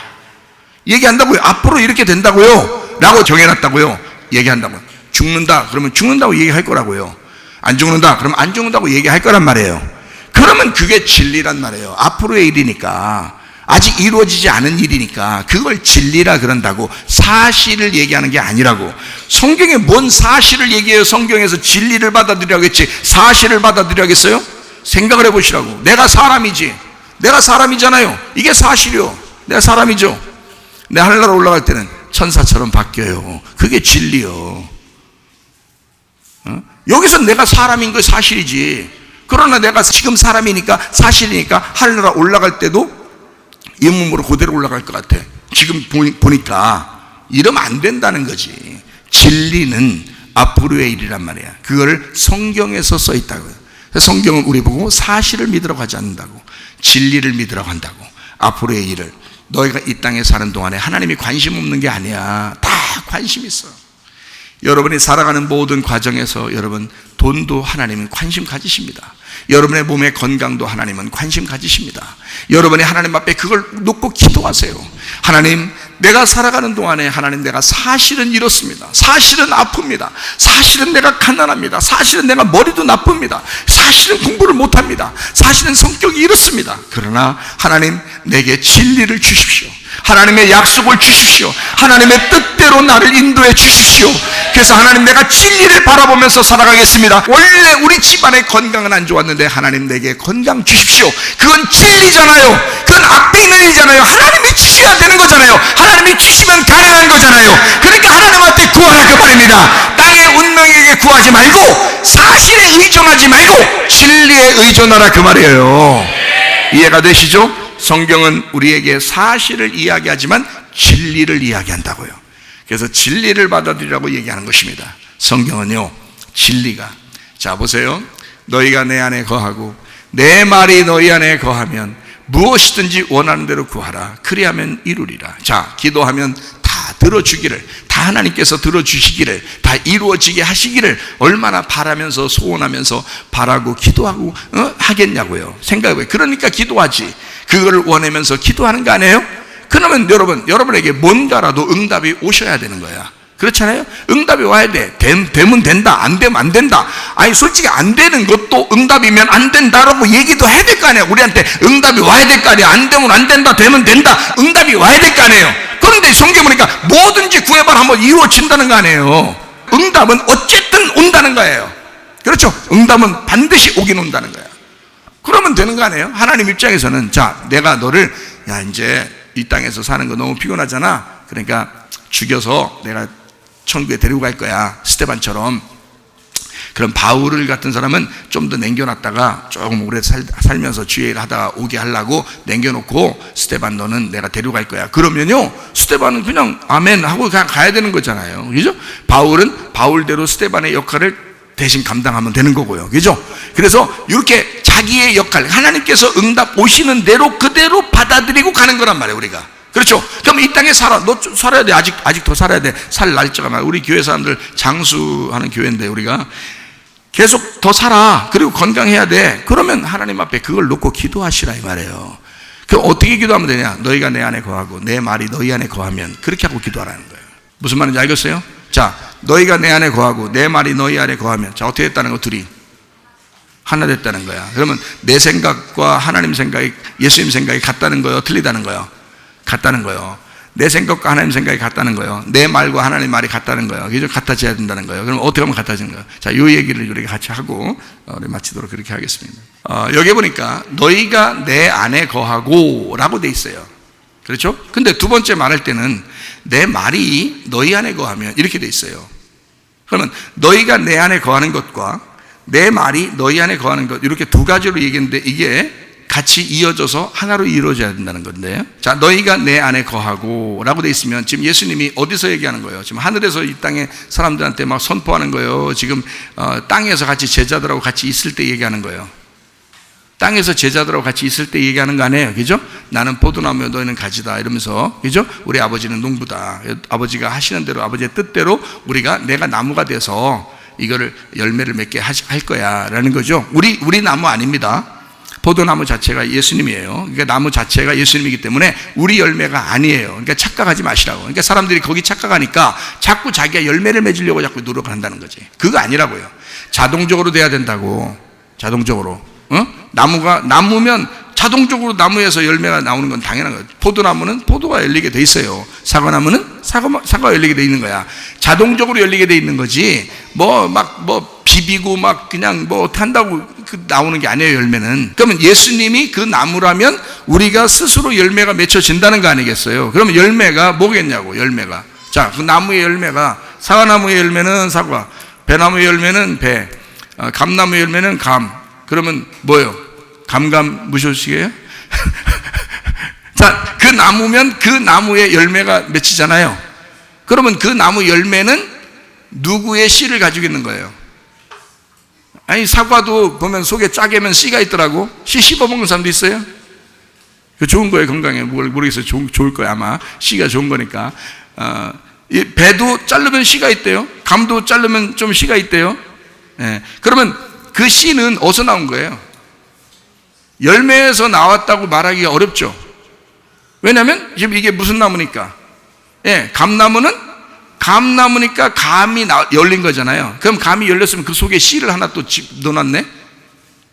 얘기한다고요. 앞으로 이렇게 된다고요 라고 정해놨다고요. 얘기한다고요. 죽는다 그러면 죽는다고 얘기할 거라고요. 안 죽는다 그러면 안 죽는다고 얘기할 거란 말이에요. 그러면 그게 진리란 말이에요. 앞으로의 일이니까, 아직 이루어지지 않은 일이니까 그걸 진리라 그런다고. 사실을 얘기하는 게 아니라고. 성경에 뭔 사실을 얘기해요? 성경에서 진리를 받아들이라고 했지 사실을 받아들이라겠어요? 생각을 해보시라고. 내가 사람이지, 내가 사람이잖아요. 이게 사실이요. 내가 사람이죠. 내 하늘나라 올라갈 때는 천사처럼 바뀌어요. 그게 진리요. 여기서 내가 사람인 거 사실이지. 그러나 내가 지금 사람이니까, 사실이니까 하늘나라 올라갈 때도 이 몸으로 그대로 올라갈 것 같아. 지금 보니까 이러면 안 된다는 거지. 진리는 앞으로의 일이란 말이야. 그거를 성경에서 써 있다고요. 성경은 우리 보고 사실을 믿으라고 하지 않는다고, 진리를 믿으라고 한다고. 앞으로의 일을, 너희가 이 땅에 사는 동안에 하나님이 관심 없는 게 아니야. 다 관심 있어. 여러분이 살아가는 모든 과정에서 여러분, 돈도 하나님은 관심 가지십니다. 여러분의 몸의 건강도 하나님은 관심 가지십니다. 여러분이 하나님 앞에 그걸 놓고 기도하세요. 하나님, 내가 살아가는 동안에 하나님, 내가 사실은 이렇습니다. 사실은 아픕니다. 사실은 내가 가난합니다. 사실은 내가 머리도 나쁩니다. 사실은 공부를 못합니다. 사실은 성격이 이렇습니다. 그러나 하나님, 내게 진리를 주십시오. 하나님의 약속을 주십시오. 하나님의 뜻대로 나를 인도해 주십시오. 그래서 하나님, 내가 진리를 바라보면서 살아가겠습니다. 원래 우리 집안의 건강은 안 좋았는데 하나님, 내게 건강 주십시오. 그건 진리잖아요. 그건 앞에 있는 일이잖아요. 하나님이 주셔야 되는 거잖아요. 하나님이 주시면 가능한 거잖아요. 그러니까 하나님 앞에 구하라 그 말입니다. 땅의 운명에게 구하지 말고, 사실에 의존하지 말고 진리에 의존하라 그 말이에요. 이해가 되시죠? 성경은 우리에게 사실을 이야기하지만 진리를 이야기한다고요. 그래서 진리를 받아들이라고 얘기하는 것입니다. 성경은요, 진리가, 자 보세요. 너희가 내 안에 거하고 내 말이 너희 안에 거하면 무엇이든지 원하는 대로 구하라. 그리하면 이루리라. 자, 기도하면 다 들어주기를, 다 하나님께서 들어주시기를, 다 이루어지게 하시기를 얼마나 바라면서 소원하면서 바라고 기도하고 하겠냐고요. 생각해봐요. 그러니까 기도하지. 그거를 원하면서 기도하는 거 아니에요? 그러면 여러분에게 뭔가라도 응답이 오셔야 되는 거야. 그렇잖아요? 응답이 와야 돼. 되면 된다, 안 되면 안 된다. 아니 솔직히 안 되는 것도 응답이면 안 된다라고 얘기도 해야 될 거 아니야. 우리한테 응답이 와야 될 거 아니야. 안 되면 안 된다, 되면 된다. 응답이 와야 될 거 아니에요. 그런데 성경 보니까 뭐든지 구해봐라 하면 이루어진다는 거 아니에요. 응답은 어쨌든 온다는 거예요. 그렇죠? 응답은 반드시 오긴 온다는 거예요. 그러면 되는 거 아니에요? 하나님 입장에서는, 자, 내가 너를, 야, 이제 이 땅에서 사는 거 너무 피곤하잖아. 그러니까 죽여서 내가 천국에 데리고 갈 거야. 스데반처럼. 그럼 바울 같은 사람은 좀 더 남겨놨다가 조금 오래 살면서 주의 일 하다가 오게 하려고 남겨놓고, 스데반 너는 내가 데려갈 거야. 그러면요, 스데반은 그냥 아멘 하고 그냥 가야 되는 거잖아요. 그죠? 바울은 바울대로 스데반의 역할을 대신 감당하면 되는 거고요. 그죠? 그래서 이렇게 자기의 역할, 하나님께서 응답 오시는 대로 그대로 받아들이고 가는 거란 말이에요, 우리가. 그렇죠? 그럼 이 땅에 살아. 너 살아야 돼. 아직 더 살아야 돼. 살 날짜가 많아. 우리 교회 사람들 장수하는 교회인데 우리가 계속 더 살아. 그리고 건강해야 돼. 그러면 하나님 앞에 그걸 놓고 기도하시라 이 말이에요. 그럼 어떻게 기도하면 되냐? 너희가 내 안에 거하고 내 말이 너희 안에 거하면, 그렇게 하고 기도하라는 거예요. 무슨 말인지 알겠어요? 자, 너희가 내 안에 거하고 내 말이 너희 안에 거하면, 자, 어떻게 됐다는 거? 둘이 하나 됐다는 거야. 그러면 내 생각과 하나님 생각이, 예수님 생각이 같다는 거요? 틀리다는 거요? 같다는 거요. 내 생각과 하나님 생각이 같다는 거요. 내 말과 하나님 말이 같다는 거요. 그죠? 같아져야 된다는 거예요. 그럼 어떻게 하면 같아지는 거예요? 자, 이 얘기를 우리가 같이 하고 우리 마치도록 그렇게 하겠습니다. 여기 보니까 너희가 내 안에 거하고 라고 돼 있어요. 그렇죠? 근데 두 번째 말할 때는 내 말이 너희 안에 거하면 이렇게 돼 있어요. 그러면 너희가 내 안에 거하는 것과 내 말이 너희 안에 거하는 것, 이렇게 두 가지로 얘기했는데 이게 같이 이어져서 하나로 이루어져야 된다는 건데요. 자, 너희가 내 안에 거하고 라고 돼 있으면 지금 예수님이 어디서 얘기하는 거예요? 지금 하늘에서 이 땅에 사람들한테 막 선포하는 거예요. 지금 땅에서 같이 제자들하고 같이 있을 때 얘기하는 거예요. 땅에서 제자들하고 같이 있을 때 얘기하는 거 아니에요. 그죠? 나는 포도나무요 너희는 가지다 이러면서, 그죠? 우리 아버지는 농부다. 아버지가 하시는 대로, 아버지의 뜻대로 우리가, 내가 나무가 돼서 이거를 열매를 맺게 할 거야 라는 거죠. 우리 나무 아닙니다. 포도나무 자체가 예수님이에요. 그러니까 나무 자체가 예수님이기 때문에 우리 열매가 아니에요. 그러니까 착각하지 마시라고. 그러니까 사람들이 거기 착각하니까 자꾸 자기가 열매를 맺으려고 자꾸 노력을 한다는 거지. 그거 아니라고요. 자동적으로 돼야 된다고. 자동적으로. 나무면 자동적으로 나무에서 열매가 나오는 건 당연한 거예요. 포도나무는 포도가 열리게 돼 있어요. 사과나무는 사과가 열리게 돼 있는 거야. 자동적으로 열리게 돼 있는 거지. 비비고 그냥 한다고 나오는 게 아니에요, 열매는. 그러면 예수님이 그 나무라면 우리가 스스로 열매가 맺혀진다는 거 아니겠어요? 그러면 열매가 뭐겠냐고, 열매가. 자, 그 나무의 열매가, 사과나무의 열매는 사과, 배나무의 열매는 배, 감나무의 열매는 감. 그러면 뭐예요? 감감 무소식이에요? 자, 그 나무면 그 나무의 열매가 맺히잖아요. 그러면 그 나무 열매는 누구의 씨를 가지고 있는 거예요? 아니, 사과도 보면 속에 짜게면 씨가 있더라고. 씨 씹어먹는 사람도 있어요. 그 좋은 거예요. 건강에. 모르겠어요. 좋을 거예요. 아마 씨가 좋은 거니까. 이 배도 자르면 씨가 있대요. 감도 자르면 좀 씨가 있대요. 예. 그러면 그 씨는 어디서 나온 거예요? 열매에서 나왔다고 말하기가 어렵죠. 왜냐하면 지금 이게 무슨 나무니까? 예, 감나무니까 감이 열린 거잖아요. 그럼 감이 열렸으면 그 속에 씨를 하나 또 넣어놨네?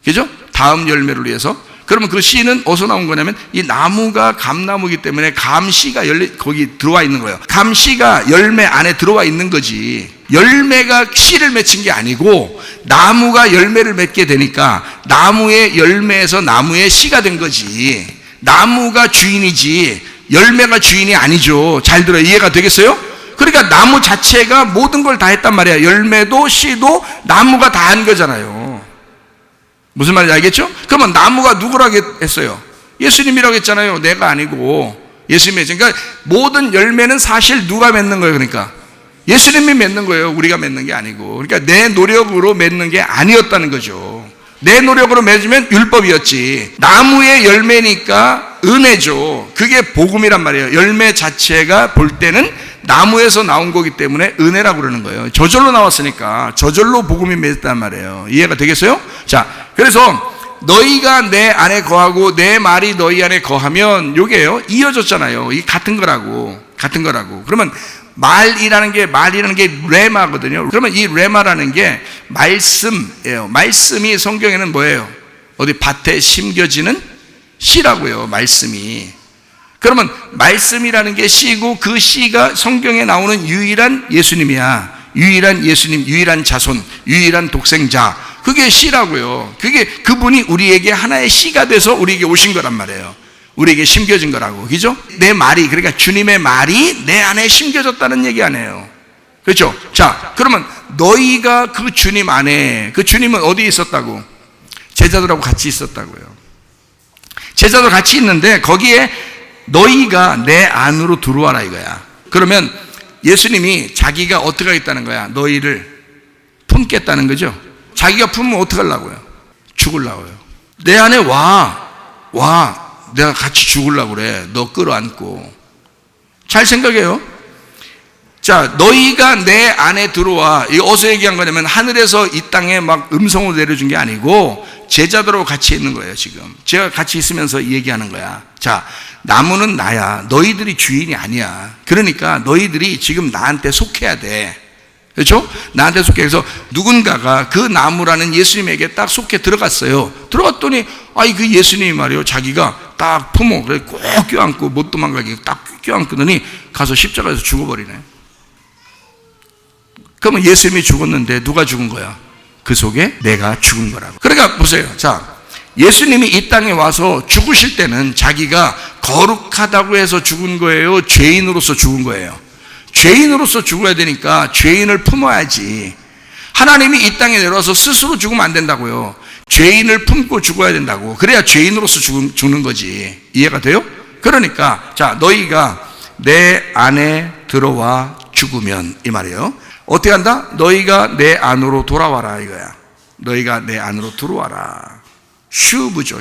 그죠? 다음 열매를 위해서. 그러면 그 씨는 어디서 나온 거냐면 이 나무가 감나무이기 때문에 감씨가 거기 들어와 있는 거예요. 감씨가 열매 안에 들어와 있는 거지. 열매가 씨를 맺힌 게 아니고 나무가 열매를 맺게 되니까 나무의 열매에서 나무의 씨가 된 거지. 나무가 주인이지 열매가 주인이 아니죠. 잘 들어요. 이해가 되겠어요? 그러니까 나무 자체가 모든 걸 다 했단 말이야. 열매도 씨도 나무가 다 한 거잖아요. 무슨 말인지 알겠죠? 그러면 나무가 누구라고 했어요? 예수님이라고 했잖아요. 내가 아니고 예수님이 했죠. 그러니까 모든 열매는 사실 누가 맺는 거예요? 그러니까 예수님이 맺는 거예요. 우리가 맺는 게 아니고. 그러니까 내 노력으로 맺는 게 아니었다는 거죠. 내 노력으로 맺으면 율법이었지. 나무의 열매니까 은혜죠. 그게 복음이란 말이에요. 열매 자체가 볼 때는 나무에서 나온 거기 때문에 은혜라고 그러는 거예요. 저절로 나왔으니까 저절로 복음이 맺었단 말이에요. 이해가 되겠어요? 자, 그래서 너희가 내 안에 거하고 내 말이 너희 안에 거하면 요게요, 이어졌잖아요. 이 같은 거라고. 그러면 말이라는 게 레마거든요. 그러면 이 레마라는 게 말씀이에요. 말씀이 성경에는 뭐예요? 어디 밭에 심겨지는 씨라고요. 말씀이. 그러면 말씀이라는 게 씨고 그 씨가 성경에 나오는 유일한 예수님이야. 유일한 예수님, 유일한 자손, 유일한 독생자. 그게 씨라고요. 그분이 우리에게 하나의 씨가 돼서 우리에게 오신 거란 말이에요. 우리에게 심겨진 거라고. 그죠? 내 말이, 그러니까 주님의 말이 내 안에 심겨졌다는 얘기 아니에요. 그렇죠? 자, 그러면 너희가 그 주님 안에, 그 주님은 어디에 있었다고? 제자들하고 같이 있었다고요. 제자들 같이 있는데 거기에 너희가 내 안으로 들어와라 이거야. 그러면 예수님이 자기가 어떻게 하겠다는 거야? 너희를 품겠다는 거죠. 자기가 품으면 어떻게 하려고요? 죽으려고요. 내 안에 와. 내가 같이 죽으려고 그래. 너 끌어안고. 잘 생각해요. 자, 너희가 내 안에 들어와. 이거 어디서 얘기한 거냐면 하늘에서 이 땅에 막 음성으로 내려준 게 아니고 제자들하고 같이 있는 거예요. 지금 제가 같이 있으면서 얘기하는 거야. 자, 나무는 나야. 너희들이 주인이 아니야. 그러니까 너희들이 지금 나한테 속해야 돼. 그렇죠? 나한테 속해서 누군가가 그 나무라는 예수님에게 딱 속해 들어갔어요. 들어갔더니 그 예수님이 말이요, 자기가 딱 품어 그래 꼭 껴안고 못 도망가게 딱 껴안더니 가서 십자가에서 죽어버리네. 그러면 예수님이 죽었는데 누가 죽은 거야? 그 속에 내가 죽은 거라고. 그러니까 보세요. 자, 예수님이 이 땅에 와서 죽으실 때는 자기가 거룩하다고 해서 죽은 거예요? 죄인으로서 죽은 거예요? 죄인으로서 죽어야 되니까 죄인을 품어야지. 하나님이 이 땅에 내려와서 스스로 죽으면 안 된다고요. 죄인을 품고 죽어야 된다고. 그래야 죄인으로서 죽는 거지. 이해가 돼요? 그러니까 자, 너희가 내 안에 들어와 죽으면 이 말이에요. 어떻게 한다? 너희가 내 안으로 돌아와라 이거야. 너희가 내 안으로 들어와라. 슈브죠.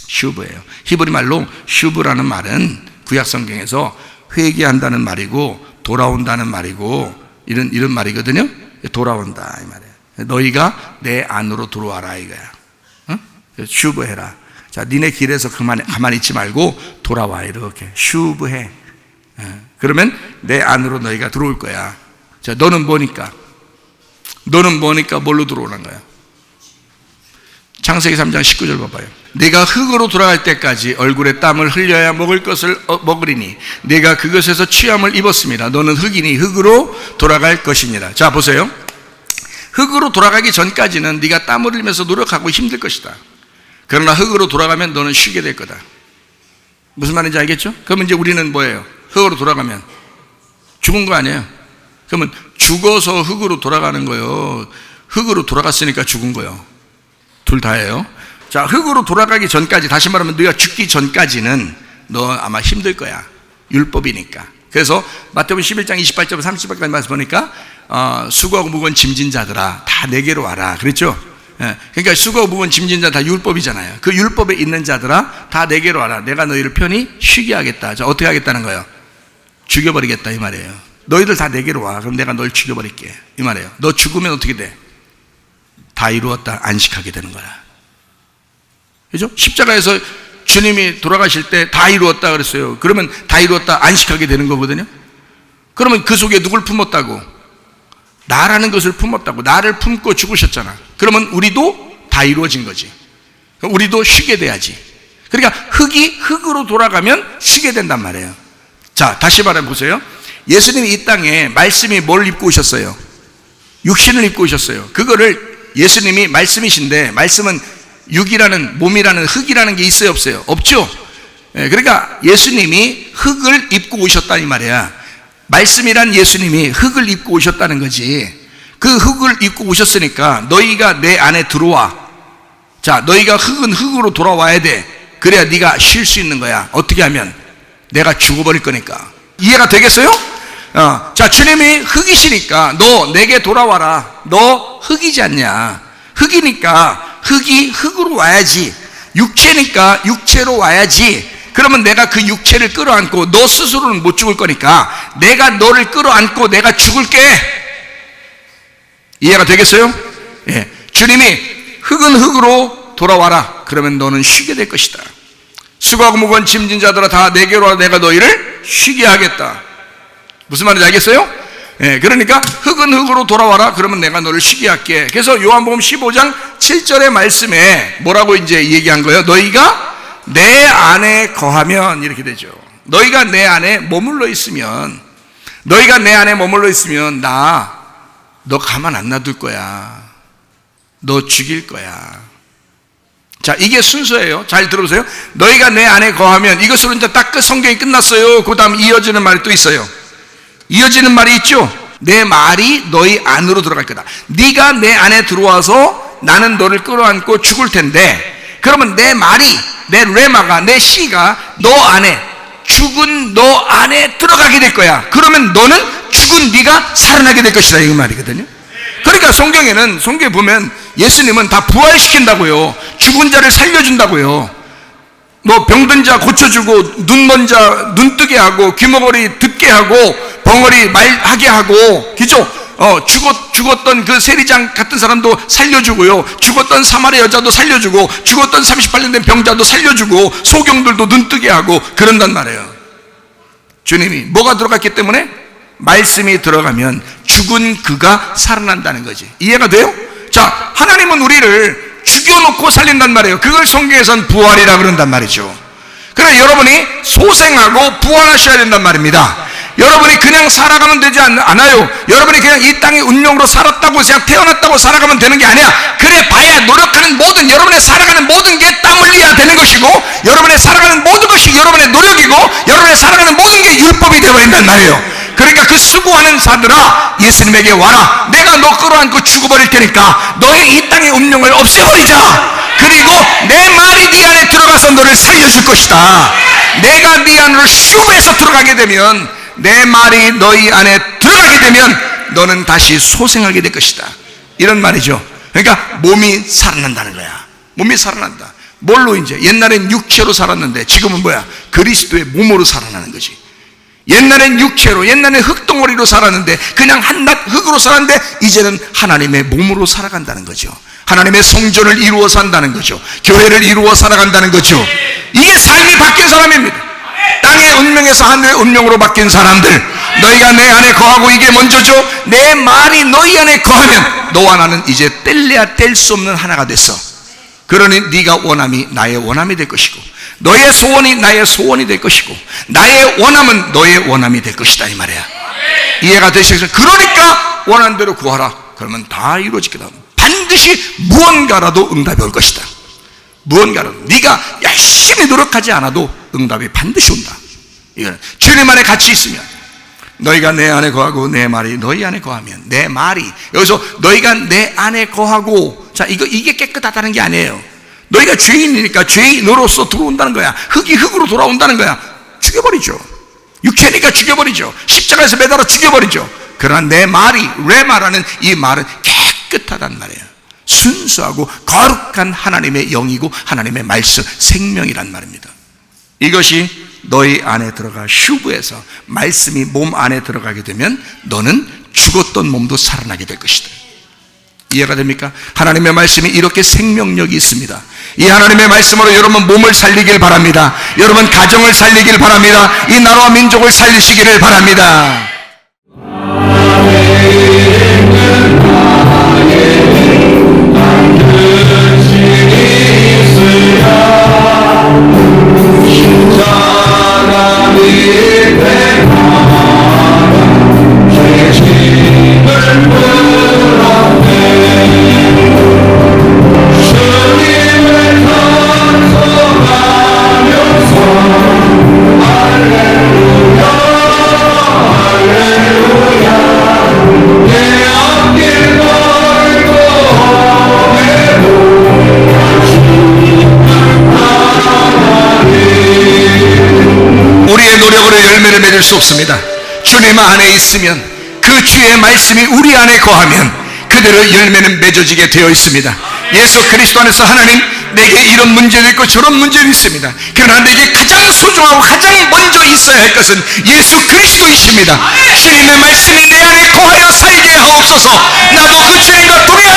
슈브예요. 히브리 말로 슈브라는 말은 구약 성경에서 회개한다는 말이고 돌아온다는 말이고 이런 말이거든요. 돌아온다 이 말이에요. 너희가 내 안으로 들어와라 이거야. 응? 슈브해라. 자, 니네 길에서 가만히 있지 말고 돌아와 이렇게 슈브해. 그러면 내 안으로 너희가 들어올 거야. 자, 너는 뭐니까 뭘로 들어오는 거야? 창세기 3장 19절 봐봐요. 내가 흙으로 돌아갈 때까지 얼굴에 땀을 흘려야 먹을 것을 먹으리니 내가 그것에서 취함을 입었습니다. 너는 흙이니 흙으로 돌아갈 것이니라. 자, 보세요. 흙으로 돌아가기 전까지는 네가 땀을 흘리면서 노력하고 힘들 것이다. 그러나 흙으로 돌아가면 너는 쉬게 될 거다. 무슨 말인지 알겠죠? 그러면 이제 우리는 뭐예요? 흙으로 돌아가면 죽은 거 아니에요? 그러면 죽어서 흙으로 돌아가는 거예요? 흙으로 돌아갔으니까 죽은 거예요? 둘 다예요. 자, 흙으로 돌아가기 전까지, 다시 말하면 너희가 죽기 전까지는 너 아마 힘들 거야. 율법이니까. 그래서 마태복음 11장 28절 30절까지 말씀 보니까 수고하고 무거운 짐진 자들아 다 내게로 와라 그랬죠. 그러니까 수고하고 무거운 짐진 자 다 율법이잖아요. 그 율법에 있는 자들아 다 내게로 와라. 내가 너희를 편히 쉬게 하겠다. 자, 어떻게 하겠다는 거예요? 죽여버리겠다 이 말이에요. 너희들 다 내게로 와. 그럼 내가 널 죽여버릴게 이 말이에요. 너 죽으면 어떻게 돼? 다 이루었다. 안식하게 되는 거야. 그죠? 십자가에서 주님이 돌아가실 때 다 이루었다 그랬어요. 그러면 다 이루었다 안식하게 되는 거거든요. 그러면 그 속에 누굴 품었다고? 나라는 것을 품었다고. 나를 품고 죽으셨잖아. 그러면 우리도 다 이루어진 거지. 우리도 쉬게 돼야지. 그러니까 흙이 흙으로 돌아가면 쉬게 된단 말이에요. 자, 다시 말해보세요. 예수님이 이 땅에 말씀이 뭘 입고 오셨어요? 육신을 입고 오셨어요. 그거를 예수님이 말씀이신데, 말씀은 육이라는, 몸이라는, 흙이라는 게 있어요 없어요? 없죠. 그러니까 예수님이 흙을 입고 오셨다 이 말이야. 말씀이란 예수님이 흙을 입고 오셨다는 거지. 그 흙을 입고 오셨으니까 너희가 내 안에 들어와. 자, 너희가 흙은 흙으로 돌아와야 돼. 그래야 네가 쉴 수 있는 거야. 어떻게 하면? 내가 죽어버릴 거니까. 이해가 되겠어요? 자, 주님이 흙이시니까 너 내게 돌아와라. 너 흙이지 않냐? 흙이니까 흙이 흙으로 와야지. 육체니까 육체로 와야지. 그러면 내가 그 육체를 끌어안고, 너 스스로는 못 죽을 거니까 내가 너를 끌어안고 내가 죽을게. 이해가 되겠어요? 예. 주님이 흙은 흙으로 돌아와라. 그러면 너는 쉬게 될 것이다. 수고하고 무거운 짐진 자들아 다 내게로 와. 내가 너희를 쉬게 하겠다. 무슨 말인지 알겠어요? 예, 그러니까 흙은 흙으로 돌아와라. 그러면 내가 너를 쉬게 할게. 그래서 요한복음 15장 7절의 말씀에 뭐라고 이제 얘기한 거예요? 너희가 내 안에 거하면, 이렇게 되죠. 너희가 내 안에 머물러 있으면, 너희가 내 안에 머물러 있으면 너 가만 안 놔둘 거야. 너 죽일 거야. 자, 이게 순서예요. 잘 들어보세요. 너희가 내 안에 거하면, 이것으로 이제 딱 성경이 끝났어요. 그 다음 이어지는 말이 또 있어요. 이어지는 말이 있죠. 내 말이 너희 안으로 들어갈 거다. 네가 내 안에 들어와서 나는 너를 끌어안고 죽을 텐데, 그러면 내 말이, 내 레마가, 내 시가 너 안에, 죽은 너 안에 들어가게 될 거야. 그러면 너는 죽은 네가 살아나게 될 것이다, 이 말이거든요. 그러니까 성경에 보면 예수님은 다 부활시킨다고요. 죽은 자를 살려준다고요. 뭐 병든 자 고쳐주고, 눈먼 자 눈뜨게 하고, 귀머거리 듣게 하고, 벙어리 말하게 하고, 그죠? 죽었던 그 세리장 같은 사람도 살려주고요. 죽었던 사마리 여자도 살려주고, 죽었던 38년 된 병자도 살려주고, 소경들도 눈뜨게 하고 그런단 말이에요. 주님이 뭐가 들어갔기 때문에? 말씀이 들어가면 죽은 그가 살아난다는 거지. 이해가 돼요? 자, 하나님은 우리를 죽여놓고 살린단 말이에요. 그걸 성경에서는 부활이라 그런단 말이죠. 그래, 여러분이 소생하고 부활하셔야 된단 말입니다. 여러분이 그냥 살아가면 되지 않아요. 여러분이 그냥 이 땅의 운명으로 살았다고, 그냥 태어났다고 살아가면 되는 게 아니야. 그래 봐야 노력하는 모든, 여러분의 살아가는 모든 게 땀 흘려야 되는 것이고, 여러분의 살아가는 모든 것이 여러분의 노력이고, 여러분의 살아가는 모든 게 율법이 되어버린단 말이에요. 그러니까 그 수고하는 자들아 예수님에게 와라. 내가 너 끌어안고 죽어버릴 테니까 너의 이 땅의 운명을 없애버리자. 그리고 내 말이 네 안에 들어가서 너를 살려줄 것이다. 내가 네 안으로 슉해서 들어가게 되면, 내 말이 너희 안에 들어가게 되면 너는 다시 소생하게 될 것이다. 이런 말이죠. 그러니까 몸이 살아난다는 거야. 몸이 살아난다. 뭘로? 이제 옛날엔 육체로 살았는데 지금은 뭐야? 그리스도의 몸으로 살아나는 거지. 옛날엔 육체로, 옛날엔 흙덩어리로 살았는데, 그냥 한낱 흙으로 살았는데 이제는 하나님의 몸으로 살아간다는 거죠. 하나님의 성전을 이루어 산다는 거죠. 교회를 이루어 살아간다는 거죠. 이게 삶이 바뀐 사람입니다. 땅의 운명에서 하늘의 운명으로 바뀐 사람들. 너희가 내 안에 거하고, 이게 먼저죠. 내 말이 너희 안에 거하면 너와 나는 이제 뗄래야 뗄 수 없는 하나가 됐어. 그러니 네가 원함이 나의 원함이 될 것이고, 너의 소원이 나의 소원이 될 것이고, 나의 원함은 너의 원함이 될 것이다, 이 말이야. 이해가 되시겠어요? 그러니까 원하는 대로 구하라. 그러면 다 이루어지겠다. 반드시 무언가라도 응답이 올 것이다. 무언가라도. 네가 열심히 노력하지 않아도 응답이 반드시 온다. 이거는 주님 안에 같이 있으면, 너희가 내 안에 거하고 내 말이 너희 안에 거하면, 내 말이, 여기서 너희가 내 안에 거하고, 자, 이게 깨끗하다는 게 아니에요. 너희가 죄인이니까 죄인으로서 들어온다는 거야. 흙이 흙으로 돌아온다는 거야. 죽여버리죠. 육체니까 죽여버리죠. 십자가에서 매달아 죽여버리죠. 그러나 내 말이, 레마라는 이 말은 깨끗하단 말이에요. 순수하고 거룩한 하나님의 영이고 하나님의 말씀, 생명이란 말입니다. 이것이 너희 안에 들어가 휴브에서 말씀이 몸 안에 들어가게 되면 너는 죽었던 몸도 살아나게 될 것이다. 이해가 됩니까? 하나님의 말씀이 이렇게 생명력이 있습니다. 이 하나님의 말씀으로 여러분 몸을 살리길 바랍니다. 여러분 가정을 살리길 바랍니다. 이 나라와 민족을 살리시기를 바랍니다. 우리의 노력으로 열매를 맺을 수 없습니다. 주님 안에 있으면, 그 주의 말씀이 우리 안에 거하면 그대로 열매는 맺어지게 되어 있습니다. 예수 그리스도 안에서 하나님, 내게 이런 문제도 있고 저런 문제도 있습니다. 그러나 내게 가장 소중하고 가장 먼저 있어야 할 것은 예수 그리스도이십니다. 주님의 말씀이 내 안에 거하여 살게 하옵소서. 나도 그 주님과 동행